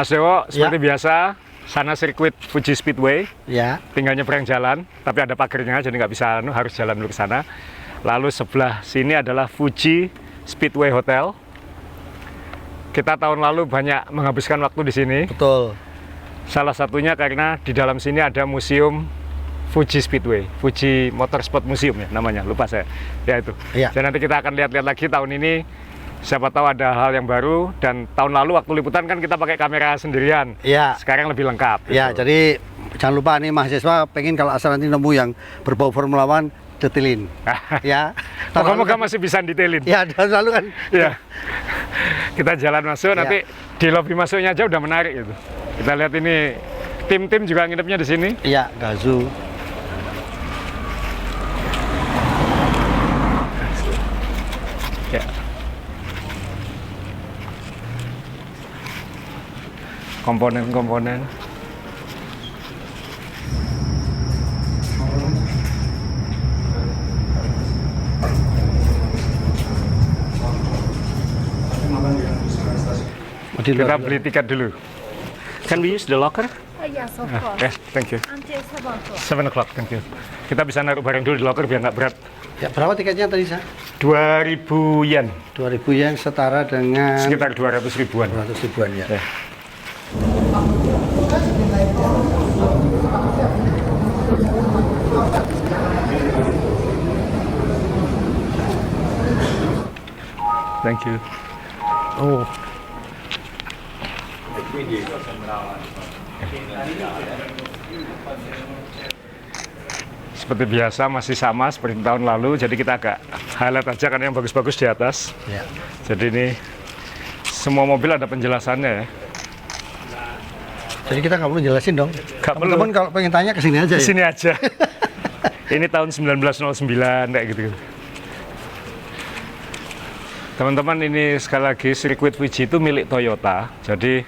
Mas Dewo, seperti biasa, sana sirkuit Fuji Speedway. Ya. Tinggal nyebrang jalan, tapi ada pagernya, jadi nggak bisa, harus jalan dulu ke sana. Lalu sebelah sini adalah Fuji Speedway Hotel. Kita tahun lalu banyak menghabiskan waktu di sini. Betul. Salah satunya karena di dalam sini ada museum Fuji Speedway, Fuji Motorsport Museum ya namanya, lupa saya. Ya itu. Iya. Dan nanti kita akan lihat-lihat lagi tahun ini, siapa tahu ada hal yang baru. Dan tahun lalu waktu liputan kan kita pakai kamera sendirian. Iya. Sekarang lebih lengkap. Ya, gitu. jadi jangan lupa nih mahasiswa pengen kalau asal nanti nemu yang berbau Formula One, detilin. Ya. Moga-moga masih bisa detailin. Ya, tahun lalu kan. Ya. Kita jalan masuk, nanti di lobi masuknya aja udah menarik gitu. Kita lihat ini tim-tim juga nginepnya di sini. Iya, Gazoo. Ya. Komponen-komponen. Kita beli tiket dulu. Can we use the locker? Yes, of course. Yes, thank you. Until 7 o'clock. 7 o'clock, thank you. Kita bisa naruh barang dulu di locker biar nggak berat. Ya, berapa tiketnya tadi, Sa? 2.000 yen. 2.000 yen setara dengan Sekitar 200 ribuan. 200 ribuan ya. Ya. Thank you. Oh, Seperti biasa masih sama seperti tahun lalu, jadi kita agak highlight aja kan yang bagus-bagus di atas. ya. Jadi ini semua mobil ada penjelasannya ya. Jadi kita nggak perlu jelasin dong. Nggak perlu. Teman-teman kalau pengen tanya ke sini aja Di ya. sini aja. Ini tahun 1909 kayak gitu. Teman-teman, ini sekali lagi sirkuit Fuji itu milik Toyota. Jadi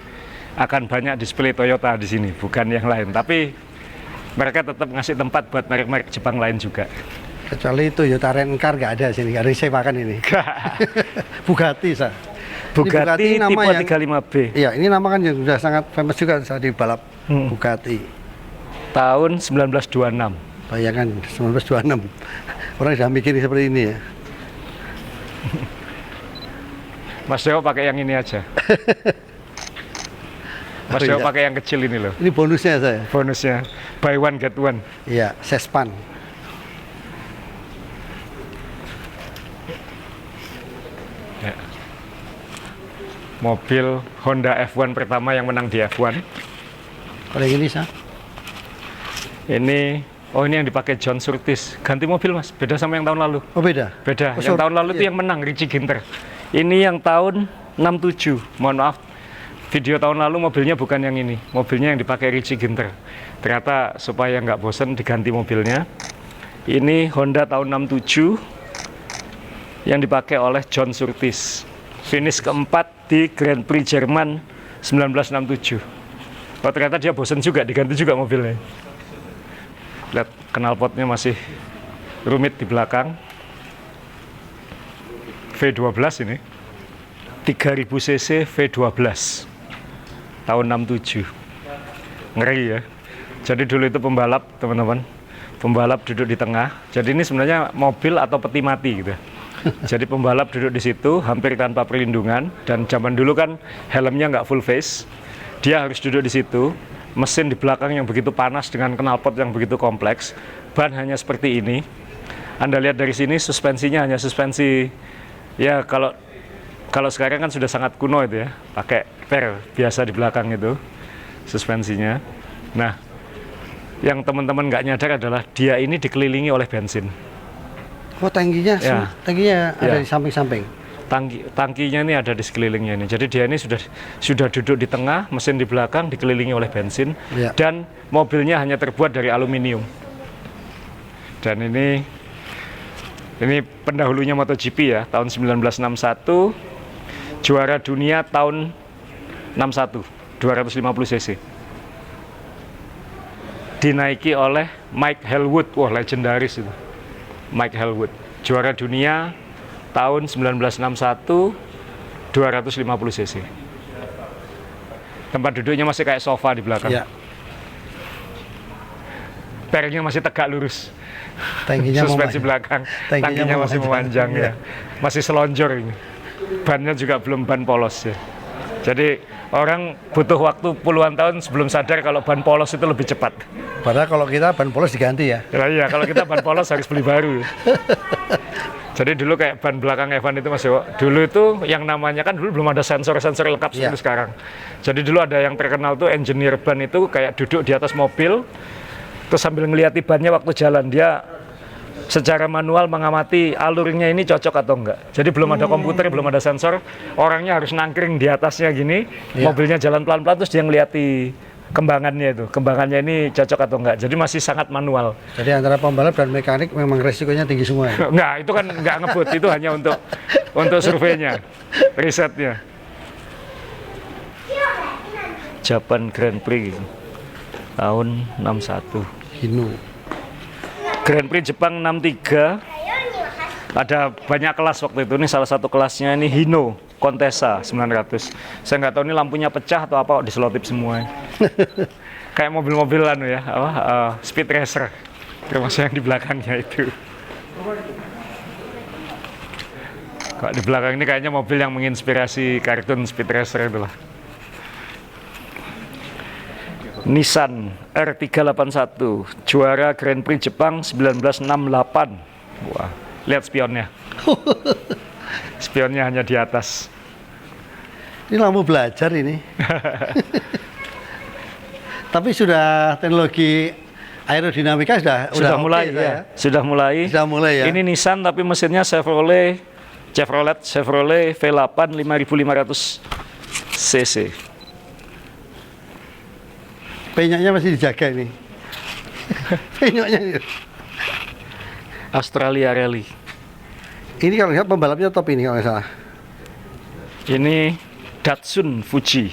akan banyak display Toyota di sini, bukan yang lain. Tapi mereka tetap ngasih tempat buat merek-merek Jepang lain juga. Kecuali Toyota Rencar nggak ada sini, nggak disewakan ini. Bugatti, Sa. Bugatti Ini tipe yang- 35B. Iya, ini nama kan yang sudah sangat famous juga saat di balap Bugatti. Tahun 1926. Bayangkan 1926. Orang sudah mikir seperti ini ya. Mas Dewo pakai yang ini aja. Mas Oh, Dewo iya. pakai yang kecil ini loh. Ini bonusnya saya. Bonusnya buy one get one. Iya, Sespan. Ya. Mobil Honda F1 pertama yang menang di F1. Kalau yang ini, Sa? Ini, oh ini yang dipakai John Surtees. Ganti mobil Mas, beda sama yang tahun lalu. Oh, beda? Beda, Oh, yang tahun lalu itu iya. yang menang Richie Ginter. Ini yang tahun 67, mohon maaf. Video tahun lalu mobilnya bukan yang ini, mobilnya yang dipakai Richie Ginter. Ternyata supaya nggak bosen diganti mobilnya. Ini Honda tahun 67 yang dipakai oleh John Surtees. Finish keempat di Grand Prix Jerman 1967. Oh ternyata dia bosen juga, diganti juga mobilnya. Lihat knalpotnya masih rumit di belakang. V12 ini 3000 cc V12 tahun 67. Ngeri ya. Jadi dulu itu pembalap, teman-teman, pembalap duduk di tengah. Jadi ini sebenarnya mobil atau peti mati gitu. Jadi pembalap duduk di situ hampir tanpa perlindungan, dan zaman dulu kan helmnya nggak full face. Dia harus duduk di situ, mesin di belakang yang begitu panas dengan knalpot yang begitu kompleks, ban hanya seperti ini. Anda lihat dari sini suspensinya hanya suspensi, ya kalau sekarang kan sudah sangat kuno itu ya, pakai per biasa di belakang itu suspensinya. Nah, yang teman-teman nggak nyadar adalah dia ini dikelilingi oleh bensin. Oh, tangkinya, Ya. tangkinya ada Ya. di samping-samping. Tangkinya ini ada di sekelilingnya ini. Jadi dia ini sudah duduk di tengah, mesin di belakang dikelilingi oleh bensin, Ya. dan mobilnya hanya terbuat dari aluminium. Dan ini pendahulunya MotoGP ya, tahun 1961, juara dunia tahun 61, 250 cc. Dinaiki oleh Mike Hellwood, wah legendaris itu. Mike Hellwood, juara dunia tahun 1961, 250 cc. Tempat duduknya masih kayak sofa di belakang. Iya. Pernya masih tegak lurus. Tangkinya Suspensi memanjang. belakang, Tangkinya tangkinya masih memanjang. memanjang ya. Masih selonjor ini. Bannya juga belum ban polos ya. Jadi orang butuh waktu puluhan tahun sebelum sadar kalau ban polos itu lebih cepat. Padahal kalau kita ban polos diganti ya. Ya, iya, kalau kita ban polos harus beli baru. Jadi dulu kayak ban belakang Evan itu masih dulu itu yang namanya kan dulu belum ada sensor-sensor lengkap seperti sekarang. Jadi dulu ada yang terkenal tuh engineer ban itu kayak duduk di atas mobil terus sambil ngeliati bannya waktu jalan dia secara manual mengamati alurnya ini cocok atau enggak. Jadi belum ada komputer, belum ada sensor, orangnya harus nangkring di atasnya gini, mobilnya jalan pelan-pelan terus dia ngeliati kembangannya itu, kembangannya ini cocok atau enggak. Jadi masih sangat manual. Jadi antara pembalap dan mekanik memang resikonya tinggi semua ya? Enggak, itu kan enggak ngebut, itu hanya untuk surveinya, risetnya. Japan Grand Prix tahun 61. Hino. Grand Prix Jepang 63. Ada banyak kelas waktu itu. Ini salah satu kelasnya ini Hino Contessa 900. Saya nggak tahu ini lampunya pecah atau apa, diselotip semua. Kayak mobil-mobilan ya, speed racer. Termasuk yang di belakangnya itu. Kok di belakang ini kayaknya mobil yang menginspirasi kartun speed racer itulah. Nissan R381 juara Grand Prix Jepang 1968. Wah, lihat spionnya. Spionnya hanya di atas. Ini lampu belajar ini. Tapi sudah teknologi aerodinamika sudah mulai okay, ya. Sudah mulai. Sudah mulai ya. Ini Nissan tapi mesinnya Chevrolet V8 5500 cc. Penyoknya masih dijaga ini. Penyoknya ini. Australia Rally. Ini kalau lihat pembalapnya top ini kalau nggak salah. Ini Datsun Fuji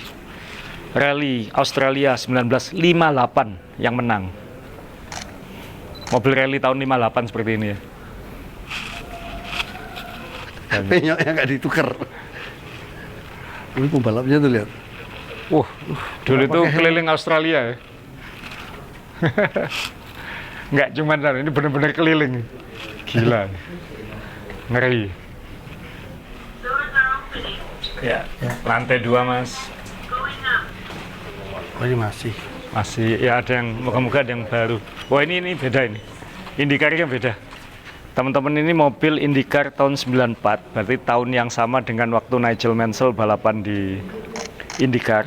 Rally Australia 1958 yang menang. Mobil rally tahun 58 seperti ini ya. Penyoknya nggak ditukar. Ini pembalapnya tuh lihat. Dulu itu keliling Australia ya. Nggak cuma ini benar-benar keliling. Gila. Ngeri. Ya, lantai 2 Mas. Oh ini masih. Masih ya, ada yang moga-moga ada yang baru. Wah ini beda ini. IndyCar-nya beda. Teman-teman, ini mobil IndyCar tahun 94, berarti tahun yang sama dengan waktu Nigel Mansell balapan di IndyCar.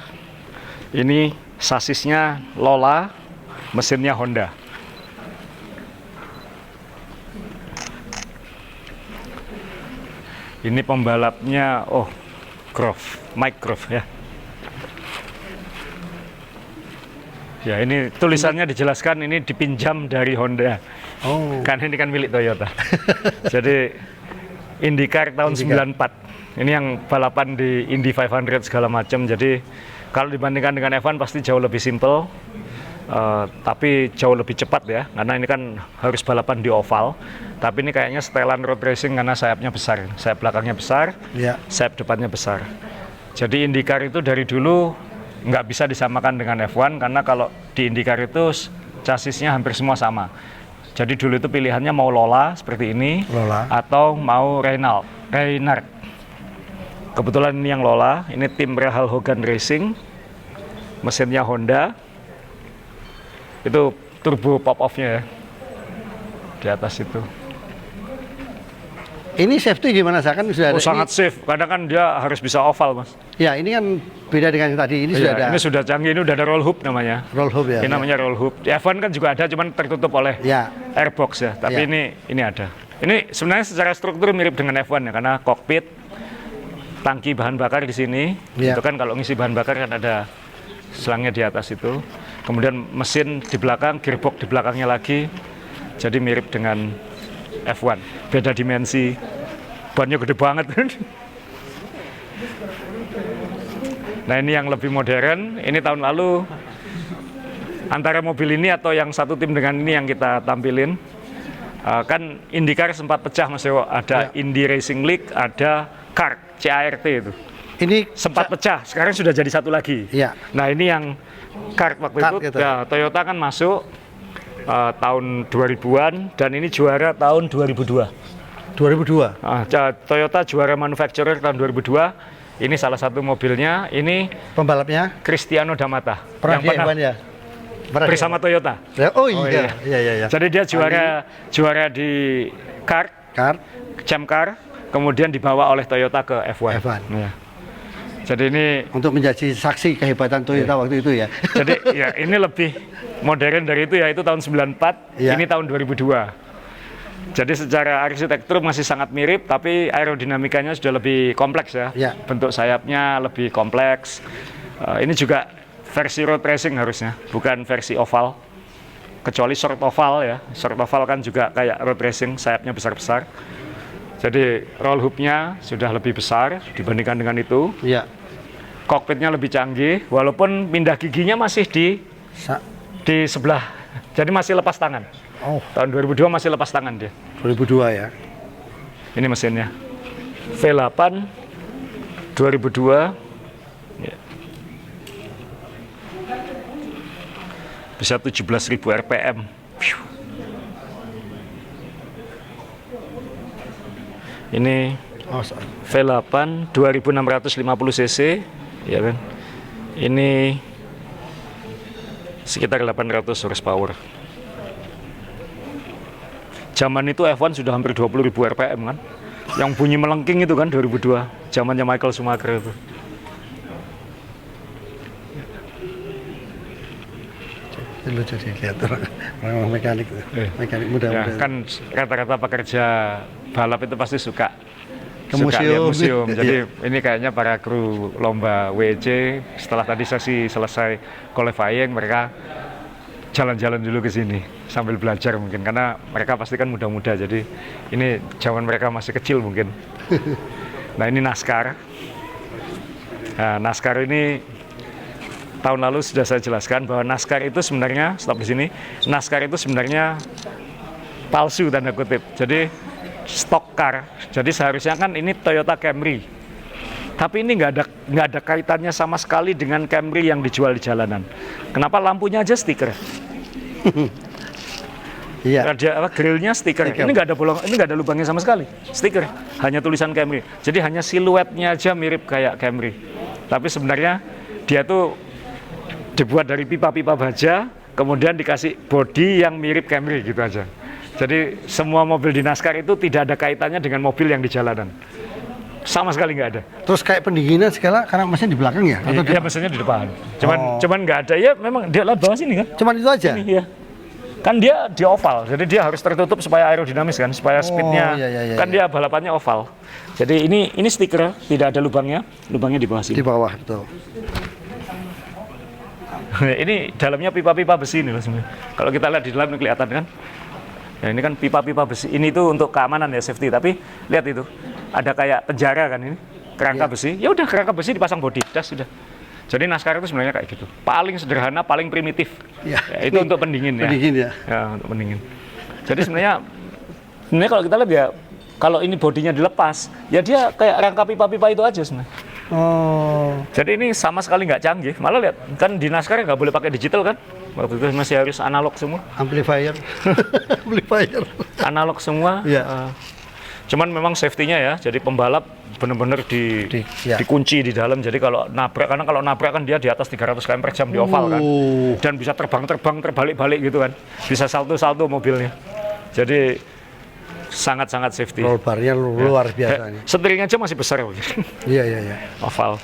Ini sasisnya Lola, mesinnya Honda. Ini pembalapnya, Mike Grove ya. Ya, ini tulisannya dijelaskan ini dipinjam dari Honda. Kan ini kan milik Toyota. Jadi IndyCar tahun 94. Ini yang balapan di Indy 500 segala macam. Jadi kalau dibandingkan dengan F1 pasti jauh lebih simple. Tapi jauh lebih cepat ya, karena ini kan harus balapan di oval. Tapi ini kayaknya setelan road racing karena sayapnya besar, sayap belakangnya besar, sayap depannya besar. Jadi IndyCar itu dari dulu nggak bisa disamakan dengan F1 karena kalau di IndyCar itu chassisnya hampir semua sama. Jadi dulu itu pilihannya mau Lola seperti ini, atau mau Reynard. Kebetulan ini yang Lola, ini tim Rahal Hogan Racing, mesinnya Honda. Itu turbo pop-off-nya ya, di atas itu. Ini safety gimana? Saya kan sudah ada. Sangat safe, kadang kan dia harus bisa oval Mas. Ya ini kan beda dengan yang tadi, ini sudah ada. Ini sudah canggih, ini udah ada roll hoop namanya. Roll hoop ya. Ini namanya roll hoop. Di F1 kan juga ada, cuman tertutup oleh airbox ya. Tapi ini ada. Ini sebenarnya secara struktur mirip dengan F1 ya, karena kokpit, tangki bahan bakar di sini. Itu kan kalau ngisi bahan bakar kan ada selangnya di atas itu. Kemudian mesin di belakang, gearbox di belakangnya lagi. Jadi mirip dengan F1, beda dimensi. Bannya gede banget. Nah ini yang lebih modern. Ini tahun lalu antara mobil ini atau yang satu tim dengan ini yang kita tampilin. Kan IndyCar sempat pecah Mas Dewo. Ada Indy Racing League, ada CART itu. Ini sempat pecah, sekarang sudah jadi satu lagi. Iya. Nah ini yang kart waktu Kart itu, gitu. ya, Toyota kan masuk tahun 2000-an dan ini juara tahun 2002. 2002. Toyota juara manufacturer tahun 2002. Ini salah satu mobilnya. Ini Pembalapnya Cristiano Damata pernah yang di F1 ya? Pernah bersama Toyota. Oh iya. Iya. Jadi dia juara di kart, Champ Car, kemudian dibawa oleh Toyota ke F1. Ya. Jadi ini untuk menjadi saksi kehebatan Toyota waktu itu ya. Jadi ya ini lebih modern dari itu ya, itu tahun 94, ini tahun 2002. Jadi secara arsitektur masih sangat mirip, tapi aerodinamikanya sudah lebih kompleks ya. Bentuk sayapnya lebih kompleks. Ini juga versi road racing harusnya, bukan versi oval. Kecuali short oval ya. Short oval kan juga kayak road racing, sayapnya besar-besar. Jadi roll hoop-nya sudah lebih besar dibandingkan dengan itu. Iya. Kokpitnya lebih canggih, walaupun pindah giginya masih di sebelah. Jadi masih lepas tangan. Tahun 2002 masih lepas tangan dia. 2002 ya. Ini mesinnya. V8 2002. Ya. Bisa 17.000 RPM. Ini V8 2650 cc, ya kan? Ini sekitar 800 horsepower. Zaman itu F1 sudah hampir 20.000 RPM kan? Yang bunyi melengking itu kan 2002, zamannya Michael Schumacher itu. Lucu sih lihat orang mekanik tuh. Mekanik muda-muda. Ya, kan rata-rata pekerja balap itu pasti suka ke lihat museum. museum. Jadi ini kayaknya para kru lomba WEC setelah tadi sesi selesai qualifying, mereka jalan-jalan dulu ke sini sambil belajar mungkin, karena mereka pasti kan muda-muda, jadi ini zaman mereka masih kecil mungkin. Nah ini NASCAR. Nah, NASCAR ini tahun lalu sudah saya jelaskan bahwa NASCAR itu sebenarnya, stop di sini, NASCAR itu sebenarnya palsu tanda kutip. Jadi stock car. Jadi seharusnya kan ini Toyota Camry. Tapi ini nggak ada kaitannya sama sekali dengan Camry yang dijual di jalanan. Kenapa lampunya aja stiker? Iya. Ada grillnya stiker. Ini nggak ada bolong, ini nggak ada lubangnya sama sekali. Stiker, hanya tulisan Camry. Jadi hanya siluetnya aja mirip kayak Camry. Tapi sebenarnya dia tuh dibuat dari pipa-pipa baja, kemudian dikasih bodi yang mirip Camry gitu aja. Jadi semua mobil di NASCAR itu tidak ada kaitannya dengan mobil yang di jalanan. Sama sekali nggak ada. Terus kayak pendinginan segala karena mesin di belakang ya? Atau Iya, mesinnya di depan. Cuman nggak ada ya, memang dia lah bawah sini kan. Cuman itu aja? Ini, ya. Kan dia di oval, jadi dia harus tertutup supaya aerodinamis kan, supaya speednya, kan dia balapannya oval. Jadi ini stiker, tidak ada lubangnya di bawah sini. Di bawah, betul. Ini dalamnya pipa-pipa besi nih loh sebenarnya. Kalau kita lihat di dalam ini kelihatan kan. Ya, ini kan pipa-pipa besi. Ini tuh untuk keamanan ya, safety. Tapi lihat itu, ada kayak penjara kan ini, kerangka besi. Ya udah, kerangka besi dipasang bodi, sudah. Jadi NASCAR itu sebenarnya kayak gitu. Paling sederhana, paling primitif. Ya, itu untuk pendingin ya. Pendingin ya. Ya, untuk pendingin. Jadi sebenarnya kalau kita lihat ya, kalau ini bodinya dilepas, ya dia kayak rangka pipa-pipa itu aja sebenarnya. Jadi ini sama sekali nggak canggih. Malah lihat, kan di NASCAR nggak boleh pakai digital kan? Waktu itu masih harus analog semua. Amplifier. Amplifier. Analog semua. Ya. Cuman memang safety-nya ya, jadi pembalap benar-benar dikunci di dalam. Jadi kalau nabrak, karena kalau nabrak kan dia di atas 300 km/jam di oval kan. Dan bisa terbang-terbang, terbalik-balik gitu kan. Bisa salto-salto mobilnya. Jadi sangat-sangat safety. Roll bar-nya luar biasa nih. Setirnya aja masih besar. Iya. Oval.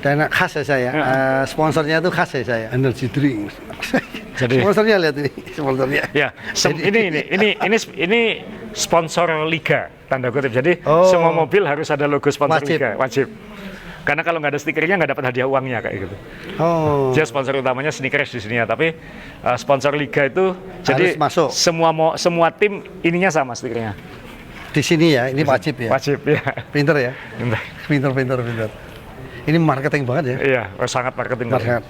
Dan khas ya saya, sponsornya itu khas ya saya, energy drink. Jadi sponsornya lihat ini, sponsornya. Ya, ini sponsor liga tanda kutip. Jadi semua mobil harus ada logo sponsor liga, wajib. Karena kalau nggak ada stikernya nggak dapat hadiah uangnya kayak gitu. Jadi sponsor utamanya sneakers di sini ya, tapi sponsor liga itu harus jadi masuk. Semua tim ininya sama stikernya. Di sini ya, ini wajib ya. Wajib ya. Pinter ya. Pinter. Ini marketing banget ya? Iya, sangat marketing. Sangat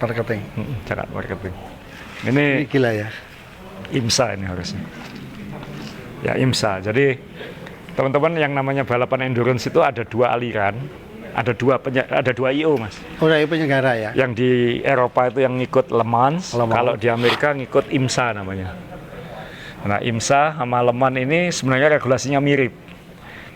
marketing. Ini gila ya. IMSA ini harusnya. Ya IMSA. Jadi teman-teman yang namanya balapan endurance itu ada dua aliran. ada dua IO, Mas. Oh, dari penyelenggara ya. Yang di Eropa itu yang ngikut Le Mans, kalau di Amerika ngikut IMSA namanya. Nah, IMSA sama Le Mans ini sebenarnya regulasinya mirip.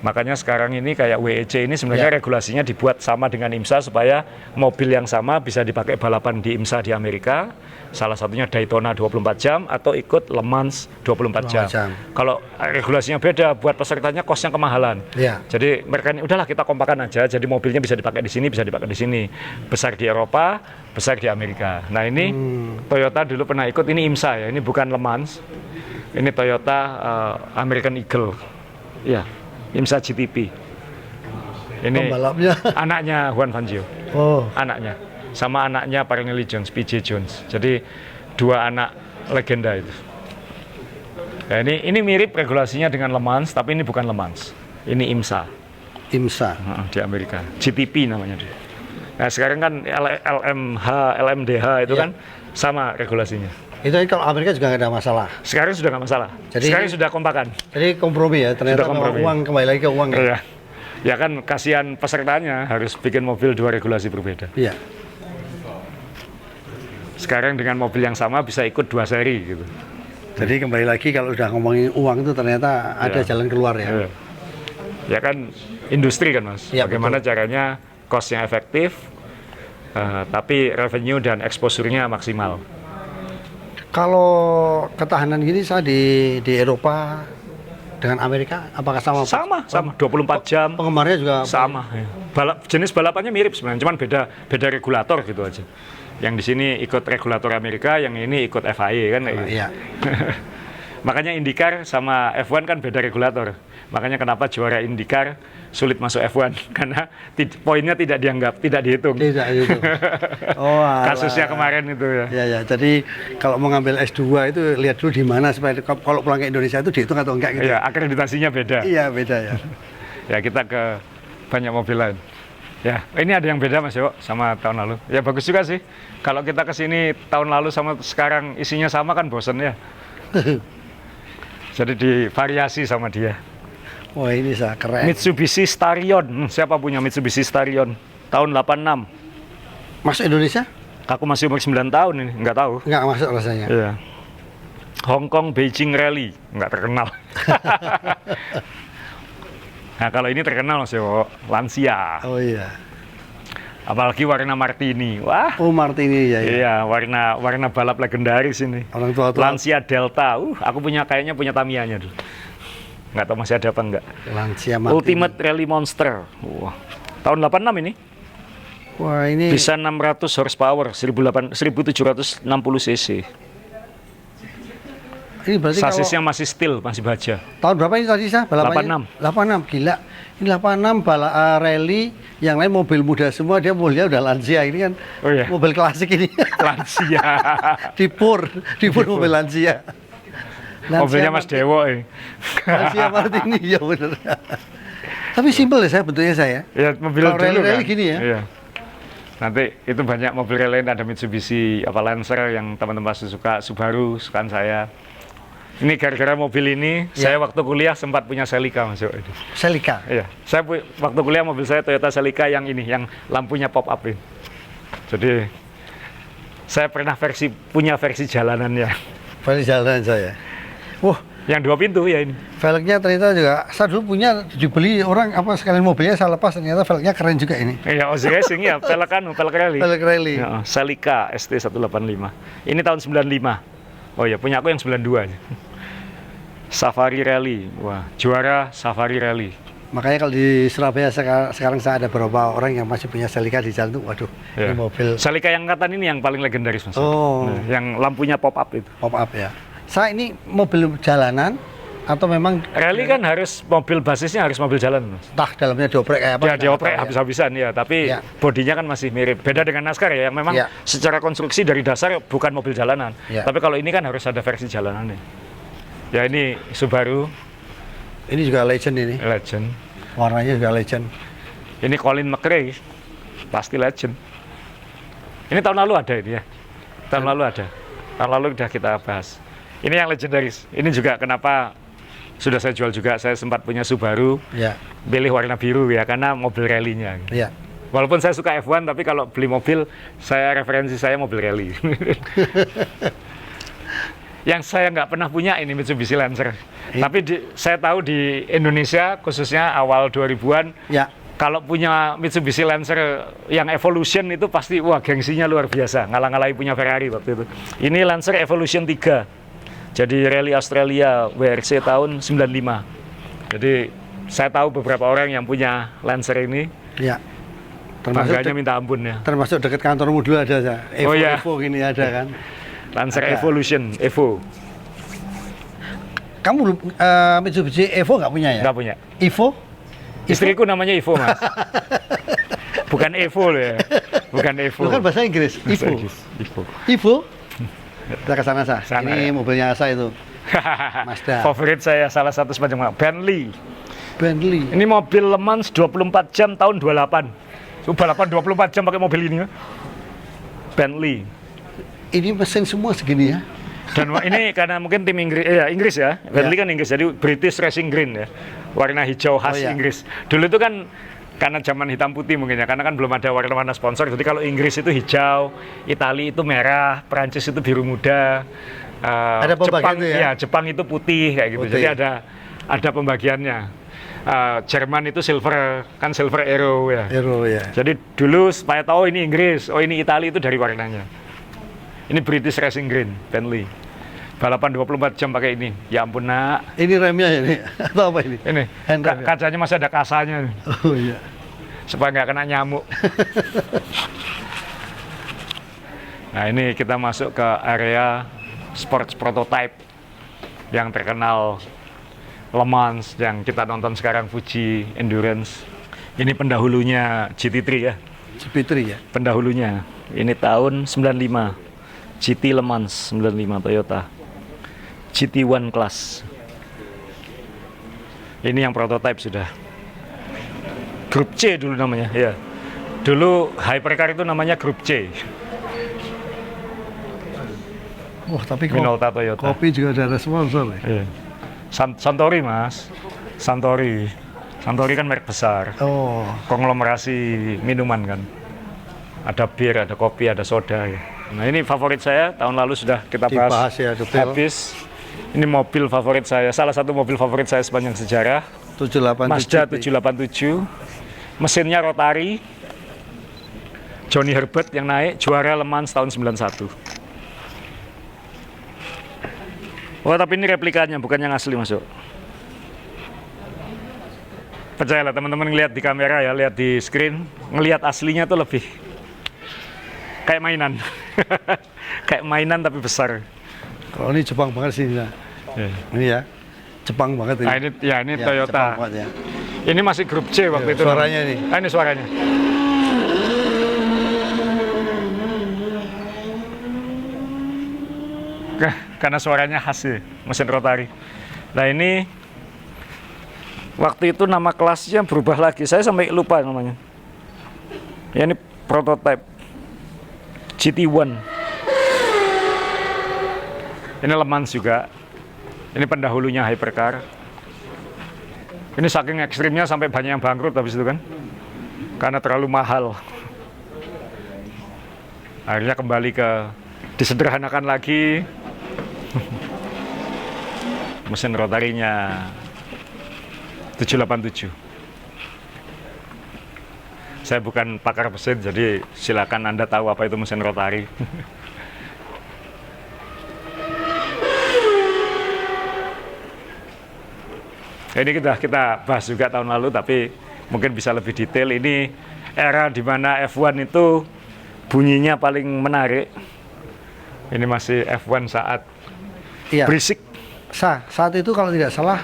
Makanya sekarang ini kayak WEC ini sebenarnya regulasinya dibuat sama dengan IMSA supaya mobil yang sama bisa dipakai balapan di IMSA di Amerika. Salah satunya Daytona 24 jam atau ikut Le Mans 24 jam. Kalau regulasinya beda, buat pesertanya kosnya kemahalan. Jadi mereka ini udahlah kita kompakan aja. Jadi mobilnya bisa dipakai di sini, bisa dipakai di sini. Besar di Eropa, besar di Amerika. Nah ini Toyota dulu pernah ikut, ini IMSA ya. Ini bukan Le Mans. Ini Toyota American Eagle. Ya. IMSA GTP. Ini pembalapnya anaknya Juan Fangio. Oh. Anaknya. Sama anaknya Parnelli Jones, PJ Jones. Jadi dua anak legenda itu. Nah, ini mirip regulasinya dengan Le Mans, tapi ini bukan Le Mans. Ini IMSA. IMSA. Di Amerika. GTP namanya dia. Nah sekarang kan LMH, LMDH itu kan sama regulasinya. Itu kalau Amerika juga nggak ada masalah. Sekarang sudah nggak masalah. Jadi, sekarang sudah kompakan. Jadi kompromi ya, ternyata kompromi. Uang kembali lagi ke uang ya. Iya. Ya kan kasihan pesertanya harus bikin mobil dua regulasi berbeda. Iya. Sekarang dengan mobil yang sama bisa ikut dua seri gitu. Jadi kembali lagi kalau udah ngomongin uang itu ternyata ada jalan keluar ya. Ya kan industri kan Mas. Ya, bagaimana betul. caranya cost-nya efektif, tapi revenue dan exposure-nya maksimal. Kalau ketahanan gini saya di Eropa dengan Amerika apakah sama? Sama 24 jam. Penggemarnya juga sama. Ya. Jenis balapannya mirip sebenarnya, cuman beda regulator gitu aja. Yang di sini ikut regulator Amerika, yang ini ikut FIA kan. Iya. Makanya IndyCar sama F1 kan beda regulator. Makanya kenapa juara IndyCar sulit masuk F1 karena poinnya tidak dianggap, tidak dihitung. Tidak dihitung. Oh, kasusnya kemarin itu ya. Ya. Jadi kalau mau ngambil S2 itu lihat dulu di mana supaya kalau pulang ke Indonesia itu dihitung atau enggak gitu. Iya, akreditasinya beda. Iya, beda ya. Ya kita ke banyak mobil lain. Ya, ini ada yang beda Mas Yo sama tahun lalu. Ya bagus juga sih. Kalau kita ke sini tahun lalu sama sekarang isinya sama kan bosen ya. Jadi divariasi sama dia. Wah ini keren. Mitsubishi Starion. Siapa punya Mitsubishi Starion? Tahun 86. Masuk Indonesia? Aku masih umur 9 tahun ini, nggak tahu. Nggak masuk rasanya. Iya. Hong Kong Beijing Rally, nggak terkenal. Nah kalau ini terkenal Mas Yo, Lancia. Oh iya. Apalagi warna Martini. Wah. Oh Martini ya. Iya, warna balap legendaris ini. Orang tua. Lancia Delta. Aku kayaknya punya Tamiya-nya dulu. Nggak tahu masih ada apa enggak. Lancia Martini. Ultimate Rally Monster. Wah. Tahun 86 ini. Wah, ini bisa 600 horsepower, 1760 cc. Ini berarti sasisnya masih steel, masih baja. Tahun berapa ini tadi sah balapannya? 86. Gila. Ini 86 rally, yang lain mobil muda semua, dia mobilnya udah Lancia ini kan. Oh, iya. Mobil klasik ini. Lancia. Dipur mobil Lancia. Mobilnya Mas Dewo ini. Lancia Martini ya benar. Tapi simpel ya saya bentuknya saya. Ya mobil dulu rally kan. gini ya. Iya. Nanti itu banyak mobil rally lain, ada Mitsubishi, Lancer yang teman-teman suka, Subaru, sukaan saya. Ini gara-gara mobil ini, saya waktu kuliah sempat punya Celica Mas. Celica? Iya, saya waktu kuliah mobil saya Toyota Celica yang ini, yang lampunya pop up ini. Jadi, saya pernah punya versi jalanannya. Versi jalanan saya. Wah, yang 2 pintu ya ini. Velgnya ternyata juga, saya dulu punya, dibeli orang sekalian mobilnya saya lepas, ternyata velgnya keren juga ini. Iya, Oz Racing ya, velg rally. Velg rally. Ya, Celica ST185. Ini tahun 95. Oh ya, punya aku yang 92 aja. Safari Rally, wah juara Safari Rally. Makanya kalau di Surabaya sekarang saya ada beberapa orang yang masih punya Celica di jalan tuh, waduh, ya. Ini mobil. Celica yang angkatan ini yang paling legendaris Mas. Oh. Nah, yang lampunya pop up itu. Pop up ya. Saya ini mobil jalanan atau memang rally kan harus mobil basisnya harus mobil jalan Mas. Tah dalamnya dioprek kayak apa? Ya dioprek habis-habisan ya, tapi bodinya kan masih mirip. Beda dengan NASCAR ya, yang memang secara konstruksi dari dasar bukan mobil jalanan. Tapi kalau ini kan harus ada versi jalanannya. Ya ini Subaru. Ini juga legend ini. Legend. Warnanya juga legend. Ini Colin McRae, pasti legend. Ini tahun lalu ada ini ya. Tahun lalu ada. Tahun lalu udah kita bahas. Ini yang legendaris. Ini juga kenapa sudah saya jual juga. Saya sempat punya Subaru. Pilih warna biru ya karena mobil rally-nya. Iya. Walaupun saya suka F1, tapi kalau beli mobil, referensi saya mobil rally. Yang saya nggak pernah punya ini Mitsubishi Lancer. Tapi saya tahu di Indonesia, khususnya awal 2000-an, Ya. kalau punya Mitsubishi Lancer yang Evolution itu pasti, wah gengsinya luar biasa. Ngalah-ngalahi punya Ferrari waktu itu. Ini Lancer Evolution 3. Jadi Rally Australia WRC tahun 95. Jadi saya tahu beberapa orang yang punya Lancer ini. Ya. Bangganya minta ampun ya. Termasuk dekat kantormu dulu ada ya. Evo, Oh, iya. Evo gini ada kan. Lancer Ada. Evolution, Evo. Kamu belum Mitsubishi Evo nggak punya ya? Nggak punya. Evo? Istriku namanya Evo, Mas. Bukan Evo loh ya. Bukan Evo. Itu kan bahasa Inggris. Bahasa Evo. Inggris, Evo. Evo? Kita ke sana, Sa. Sana, Ini ya. mobilnya Asa itu. Mazda. Favorit saya salah satu sepanjang waktu, Bentley. Bentley. Ini mobil Le Mans 24 jam tahun 28. Balapan 24 jam pakai mobil ini ya. Bentley. Ini mesin semua segini ya. Dan ini karena mungkin tim Inggris ya. Bentley kan Inggris, jadi British Racing Green ya. Warna hijau khas Oh, ya. Inggris. Dulu itu kan karena zaman hitam putih mungkin ya, karena kan belum ada warna-warna sponsor. Jadi kalau Inggris itu hijau, Italia itu merah, Prancis itu biru muda. Ada pembagian Jepang, itu ya? Jepang itu putih kayak gitu. Putih. Jadi ada pembagiannya. Jerman itu silver, kan silver arrow ya. Euro ya. Jadi dulu supaya tahu ini Inggris, oh ini Italia itu dari warnanya. Ini British Racing Green, Bentley. Balapan 24 jam pakai ini. Ya ampun nak. Ini remnya ini atau apa ini? Ini Handrem ya? kacanya masih ada kasanya Oh iya. supaya nggak kena nyamuk. Nah ini kita masuk ke area sports prototype yang terkenal Le Mans yang kita nonton sekarang, Fuji Endurance. Ini pendahulunya GT3 ya. GP3 ya. Pendahulunya. Ini tahun 95. GT Le Mans 95 Toyota. GT1 Class. Ini yang prototype sudah. Grup C dulu namanya, ya. Dulu hypercar itu namanya Grup C. Wah, tapi Minolta Toyota. kopi juga ada sponsor ya. Iya. Santori, Mas. Santori. Santori kan merek besar. Oh, Konglomerasi minuman kan. Ada bir, ada kopi, ada soda ya. Nah ini favorit saya, tahun lalu sudah kita bahas, dibahas ya detail. habis. Ini mobil favorit saya, salah satu mobil favorit saya sepanjang sejarah. 787. Mazda 787. Mesinnya rotari. Johnny Herbert yang naik, juara Le Mans tahun 91. Oh tapi ini replikanya, bukan yang asli masuk. Percayalah teman-teman ngelihat di kamera ya, lihat di screen, ngelihat aslinya tuh lebih kayak mainan. Kayak mainan tapi besar. Kalau ini Jepang banget sih ya. Ini ya. Jepang banget ini. Nah ini ya ini Ya, Toyota. Jepang banget ya. Ini masih grup C waktu Ya, itu. suaranya ini. Ah, ini suaranya. Karena suaranya khas ya, mesin rotari. Nah ini waktu itu nama kelasnya berubah lagi. Saya sampai lupa namanya. Ya ini prototype GT1. Ini Le Mans juga. Ini pendahulunya hypercar. Ini saking ekstrimnya sampai banyak yang bangkrut habis itu kan. Karena terlalu mahal. Akhirnya kembali ke disederhanakan lagi. Mesin rotarinya 787. Saya bukan pakar mesin, jadi silakan Anda tahu apa itu mesin rotari. Ini kita bahas juga tahun lalu, tapi mungkin bisa lebih detail. Ini era di mana F1 itu bunyinya paling menarik. Ini masih F1 saat Iya. berisik. Saat itu kalau tidak salah.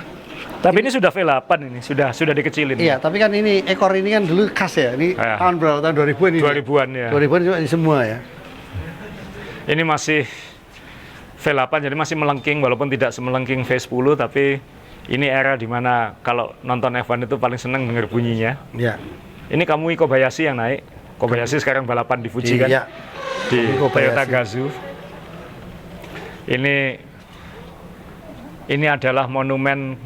Tapi ini sudah V8 ini, sudah dikecilin. Iya, tapi kan ini ekor ini kan dulu khas ya. Ini Ya. tahun berapa? Tahun 2000-an ini. 2000-an ya. 2000-an cuma ini semua ya. Ini masih V8, jadi masih melengking, walaupun tidak semelengking V10, tapi ini era dimana kalau nonton F1 itu paling seneng denger bunyinya. Iya. Ini Kamui Kobayashi yang naik. Kobayashi sekarang balapan di Fuji kan? Iya. Di Kamui Kobayashi. Toyota Gazoo. Ini adalah monumen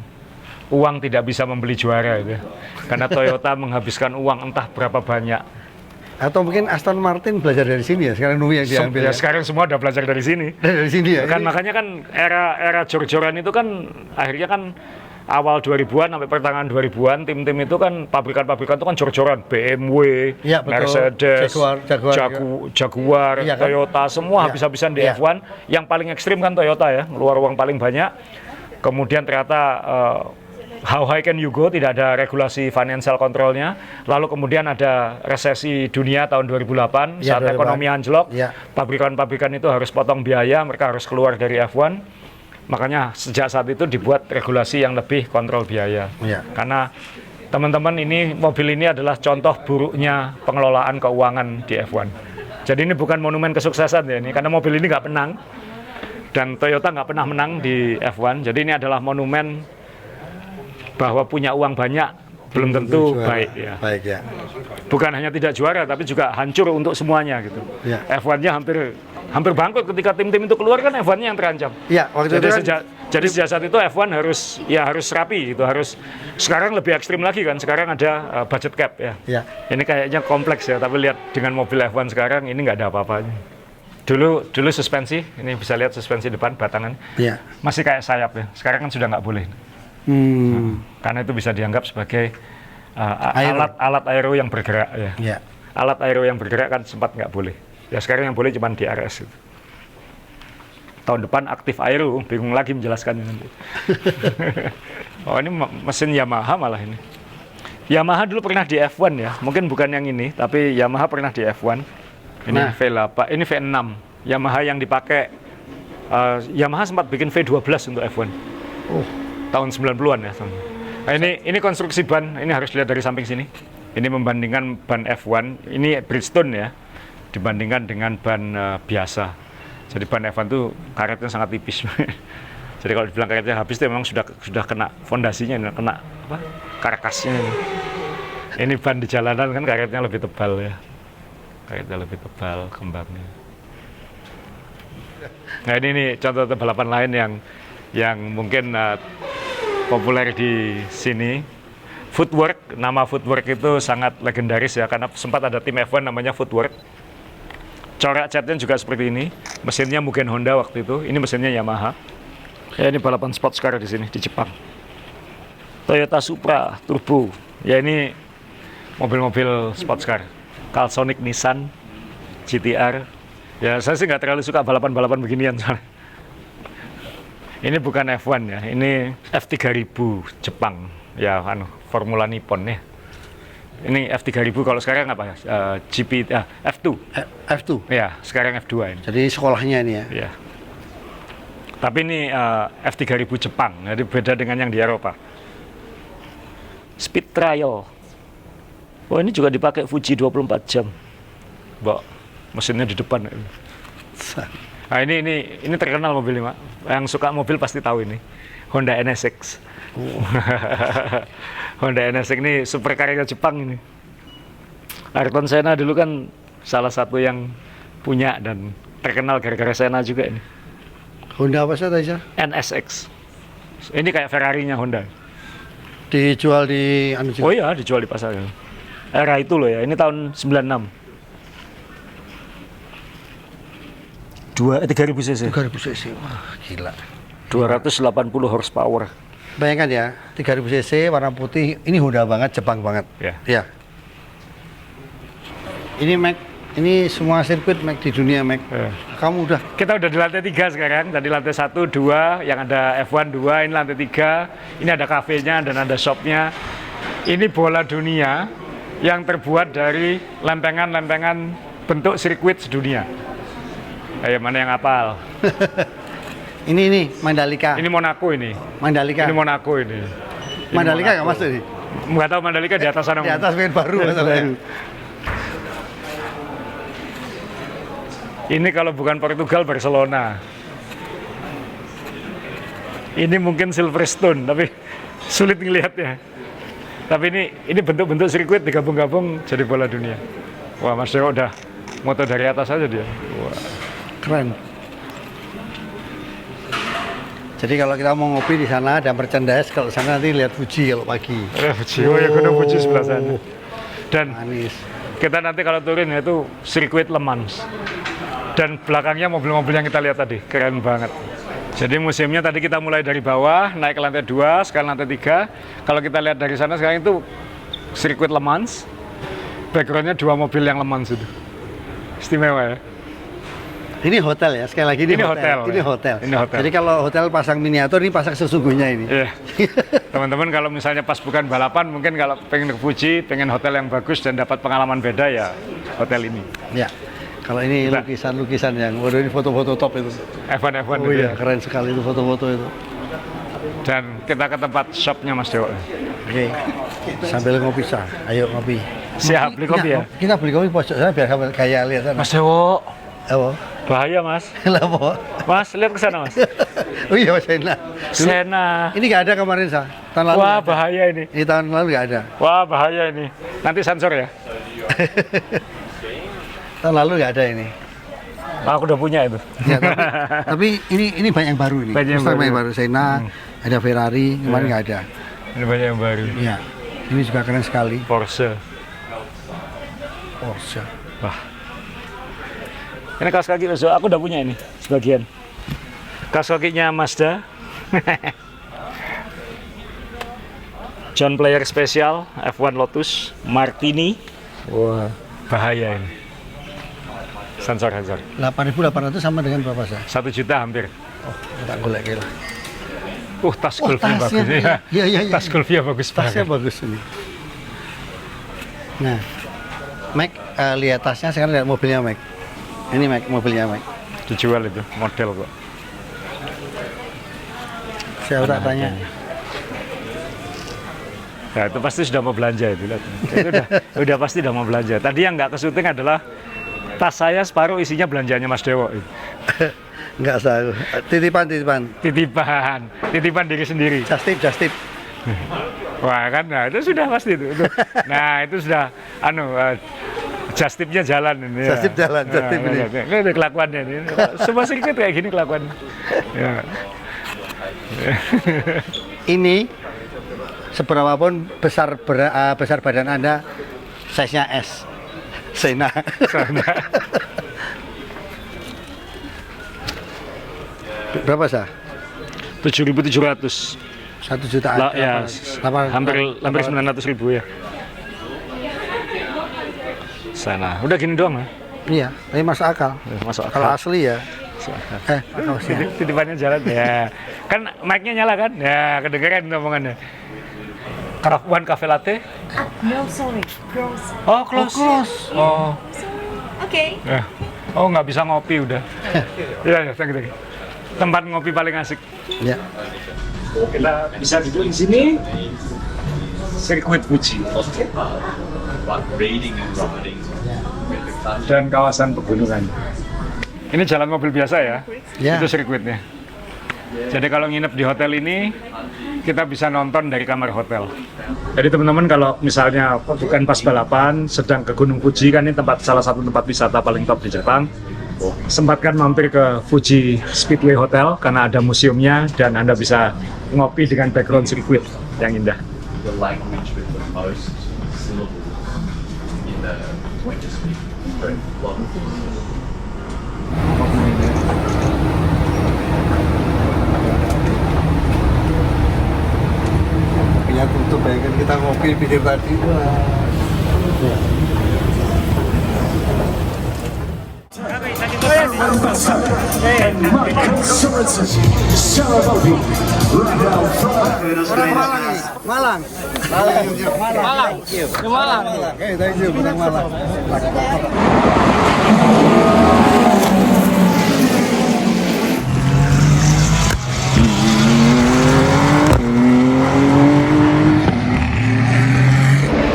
uang tidak bisa membeli juara itu. Karena Toyota menghabiskan uang entah berapa banyak Atau mungkin Aston Martin belajar dari sini ya, sekarang Nui yang diambil Ya, sekarang semua udah belajar dari sini. Dari sini ya? Kan makanya kan era jor-joran itu kan akhirnya kan awal 2000-an sampai pertengahan 2000-an tim-tim itu kan pabrikan-pabrikan itu kan jor-joran BMW, Ya, betul. Mercedes, Jaguar Jaguar, Iya, kan? Toyota semua Ya. habis-habisan di Ya. F1. Yang paling ekstrim kan Toyota ya, ngeluar uang paling banyak. Kemudian ternyata how high can you go, tidak ada regulasi financial controlnya. Lalu kemudian ada resesi dunia tahun 2008 Ya, saat 2008. ekonomi anjlok. Ya. Pabrikan-pabrikan itu harus potong biaya, mereka harus keluar dari F1. Makanya sejak saat itu dibuat regulasi yang lebih kontrol biaya. Ya. Karena teman-teman ini mobil ini adalah contoh buruknya pengelolaan keuangan di F1. Jadi ini bukan monumen kesuksesan ya ini, karena mobil ini nggak menang dan Toyota nggak pernah menang di F1. Jadi ini adalah monumen bahwa punya uang banyak belum tentu Juara. baik ya. Baik ya. Bukan hanya tidak juara tapi juga hancur untuk semuanya gitu. Ya. F1-nya hampir bangkrut ketika tim-tim itu keluar kan F1-nya yang terancam. Ya, waktu Jadi itu kan jadi sejak saat itu F1 harus rapi gitu, harus sekarang lebih ekstrim lagi kan. Sekarang ada budget cap ya. Ya. Ini kayaknya kompleks ya, tapi lihat dengan mobil F1 sekarang ini nggak ada apa-apanya. Dulu suspensi, ini bisa lihat suspensi depan batangan. Ya. Masih kayak sayap ya. Sekarang kan sudah nggak boleh. Karena itu bisa dianggap sebagai alat aero yang bergerak ya. Ya. Alat aero yang bergerak kan sempat nggak boleh. Ya sekarang yang boleh cuma DRS itu. Tahun depan aktif aero, bingung lagi menjelaskannya nanti. Oh ini mesin Yamaha malah ini. Yamaha dulu pernah di F1 ya, mungkin bukan yang ini, tapi Yamaha pernah di F1. Ini V8, ini V6. Yamaha yang dipakai, Yamaha sempat bikin V12 untuk F1. Tahun 90-an ya. Nah, ini konstruksi ban, ini harus lihat dari samping sini. Ini membandingkan ban F1, ini Bridgestone ya, dibandingkan dengan ban biasa. Jadi ban F1 itu karetnya sangat tipis. Jadi kalau dibilang karetnya habis itu memang sudah kena fondasinya, kena apa? Karkasnya. Ini ban di jalanan kan karetnya lebih tebal ya. Karetnya lebih tebal kembangnya. Nah ini contoh balapan lain yang mungkin populer di sini. Footwork, nama Footwork itu sangat legendaris ya, karena sempat ada tim F1 namanya Footwork. Corak catnya juga seperti ini. Mesinnya Mugen Honda waktu itu. Ini mesinnya Yamaha. Ya ini balapan sports car di sini di Jepang. Toyota Supra Turbo. Ya ini mobil-mobil sports car. Calsonic Nissan GTR. Ya saya sih nggak terlalu suka balapan-balapan beginian soalnya. Ini bukan F1 ya. Ini F3000 Jepang. Ya Formula Nippon ya. Ini F3000 kalau sekarang apa? F2. F2. Ya, sekarang F2 ini. Jadi sekolahnya ini ya. Ya. Tapi ini F3000 Jepang, jadi beda dengan yang di Eropa. Speed trial. Oh, ini juga dipakai Fuji 24 jam. Mbak, mesinnya di depan. Nah, ini terkenal mobil ini, Mak. Yang suka mobil pasti tahu ini. Honda NSX. Honda NSX ini superkarya Jepang ini. Ayrton Senna dulu kan salah satu yang punya dan terkenal gara-gara Senna juga ini. Honda apa sih tadi? NSX. Ini kayak Ferrari-nya Honda. Dijual di Oh iya, dijual di pasar. Era itu loh ya. Ini tahun 96. 3000 cc. 3000 cc. Wah, gila. 280 horsepower. Bayangkan ya, 3000 cc warna putih, ini Honda banget, Jepang banget. Ya. Ya. Ini Mac, ini semua sirkuit Mac di dunia Mac. Ya. Kamu udah. Kita udah di lantai 3 sekarang. Tadi lantai 1, 2, yang ada F1 2, ini lantai 3. Ini ada kafenya dan ada shopnya. Ini bola dunia yang terbuat dari lempengan-lempengan bentuk sirkuit sedunia. Ayo mana yang hafal? Ini Mandalika. Ini Monaco ini. Mandalika. Ini Monaco ini. Mandalika nggak masuk nih? Nggak tahu Mandalika di atas sana. Di atas main baru masalahnya. Ini kalau bukan Portugal, Barcelona. Ini mungkin Silverstone, tapi sulit ngelihatnya. Tapi ini bentuk-bentuk sirkuit digabung-gabung jadi bola dunia. Wah, Mas Dewo udah moto dari atas aja dia. Wah. Keren. Jadi kalau kita mau ngopi di sana ada merchandise, kalau sana nanti lihat Fuji kalau pagi. Fuji, oh ya Gunung Fuji sebelah sana. Dan manis. Kita nanti kalau turun ya itu sirkuit Le Mans. Dan belakangnya mobil-mobil yang kita lihat tadi, keren banget. Jadi museumnya tadi kita mulai dari bawah, naik ke lantai 2, sekarang lantai 3. Kalau kita lihat dari sana sekarang itu sirkuit Le Mans. Backgroundnya 2 mobil yang Le Mans itu. Istimewa ya. Ini hotel ya, sekali lagi ini hotel. Ini ya. hotel. Ini hotel. Jadi kalau hotel pasang miniatur, ini pasang sesungguhnya ini. Iya. Teman-teman kalau misalnya pas bukan balapan, mungkin kalau pengen ke Fuji, pengen hotel yang bagus dan dapat pengalaman beda ya hotel ini. Ya. Kalau ini lukisan-lukisan yang, waduh ini foto-foto top itu. F1 Oh itu iya, ya. keren sekali itu foto-foto itu. Dan kita ke tempat shopnya Mas Dewo. Oke, sambil ngopi sah. Ayo ngopi. Siap, beli kopi ya? Kita beli kopi pojok sana biar kayak lihat sana. Mas Dewo, Apa? bahaya Mas. Apa? Mas, lihat ke sana Mas. Oh iya Mas Sena. Sena. Ini nggak ada kemarin sah. Tahun lalu. Wah, nggak ada. bahaya ini. Ini tahun lalu nggak ada. Wah, bahaya ini. Nanti sensor ya. Tahun lalu nggak ada ini. Aku udah punya itu. Ya, tapi ini banyak yang baru ini. Banyak yang Mustang baru. banyak baru. Sena, ada Ferrari, kemarin nggak ada. Ini banyak yang baru. Iya. Ini juga keren sekali. Porsche. Porsche. Wah. Ini kaos kaki Rezo, aku udah punya ini sebagian. Kaos kakinya Mazda. John Player Special, F1 Lotus, Martini. Wah, bahaya ini. Sensor. 8.800 sama dengan berapa sah? 1 juta hampir. Oh, tak golek kira. Tas golfnya bagus ya. Iya. Tas golfnya bagus Tasnya banget. bagus ini. Nah, Mac, lihat tasnya sekarang lihat mobilnya Mac. Ini Mac, mobilnya Mac. Dijual itu, model kok. Saya udah tanya. Ya itu pasti sudah mau belanja itu. Lihat. Itu udah pasti sudah mau belanja. Tadi yang nggak ke syuting adalah tas saya separuh isinya belanjanya Mas Dewo. Enggak sah. Titipan. Titipan diri sendiri. Just tip. Wah kan, nah itu sudah pasti itu. Nah itu sudah, just tipnya jalan ini. Just tip jalan, just tip ini. Ini kelakuannya ini. Semua sirkuit kayak gini kelakuan. Ya. Ini seberapapun besar badan Anda, size-nya S. Sena. Berapa sah? 7.700. 1 juta Ya, hampir 900.000 ya. Sana. Udah gini doang ya? Iya, tapi masuk akal. Masuk Kalau akal. asli ya. Titipannya jalan ya. Kan mic-nya nyala kan? Ya, kedengeran omongannya. Karawan Cafe Latte? No, sorry. Close. Oh, close. Oh. Okay. Ya. Oh, nggak bisa ngopi udah. Iya, thank you. Tempat ngopi paling asik. Ya. Kita bisa duduk di sini. Sirkuit Fuji. Dan kawasan pegunungan. Ini jalan mobil biasa ya. Ya. Itu sirkuitnya. Jadi kalau nginep di hotel ini, kita bisa nonton dari kamar hotel. Jadi teman-teman kalau misalnya bukan pas balapan, sedang ke Gunung Fuji kan ini salah satu tempat wisata paling top di Jepang. Sempatkan mampir ke Fuji Speedway Hotel karena ada museumnya dan Anda bisa ngopi dengan background sirkuit yang indah. Ya tutup ya kan kita ngopi di pinggir tadi. Malang. Oke, thank you, Malang.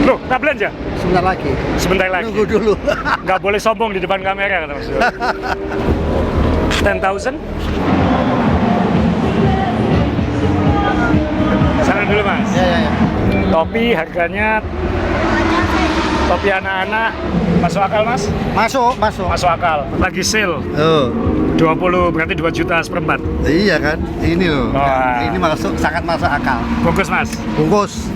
Loh, tak belanja? Sebentar lagi. Sebentar lagi. Nunggu dulu. Nggak boleh sombong di depan kamera kata Mas. 10,000? Sana dulu Mas. Ya. Topi harganya, topi anak-anak masuk akal Mas? Masuk. Masuk akal. Lagi sale. Oh. 20 berarti 2 juta seperempat. Iya kan? Ini loh. Wah. Ini sangat masuk akal. Bungkus Mas. Bungkus.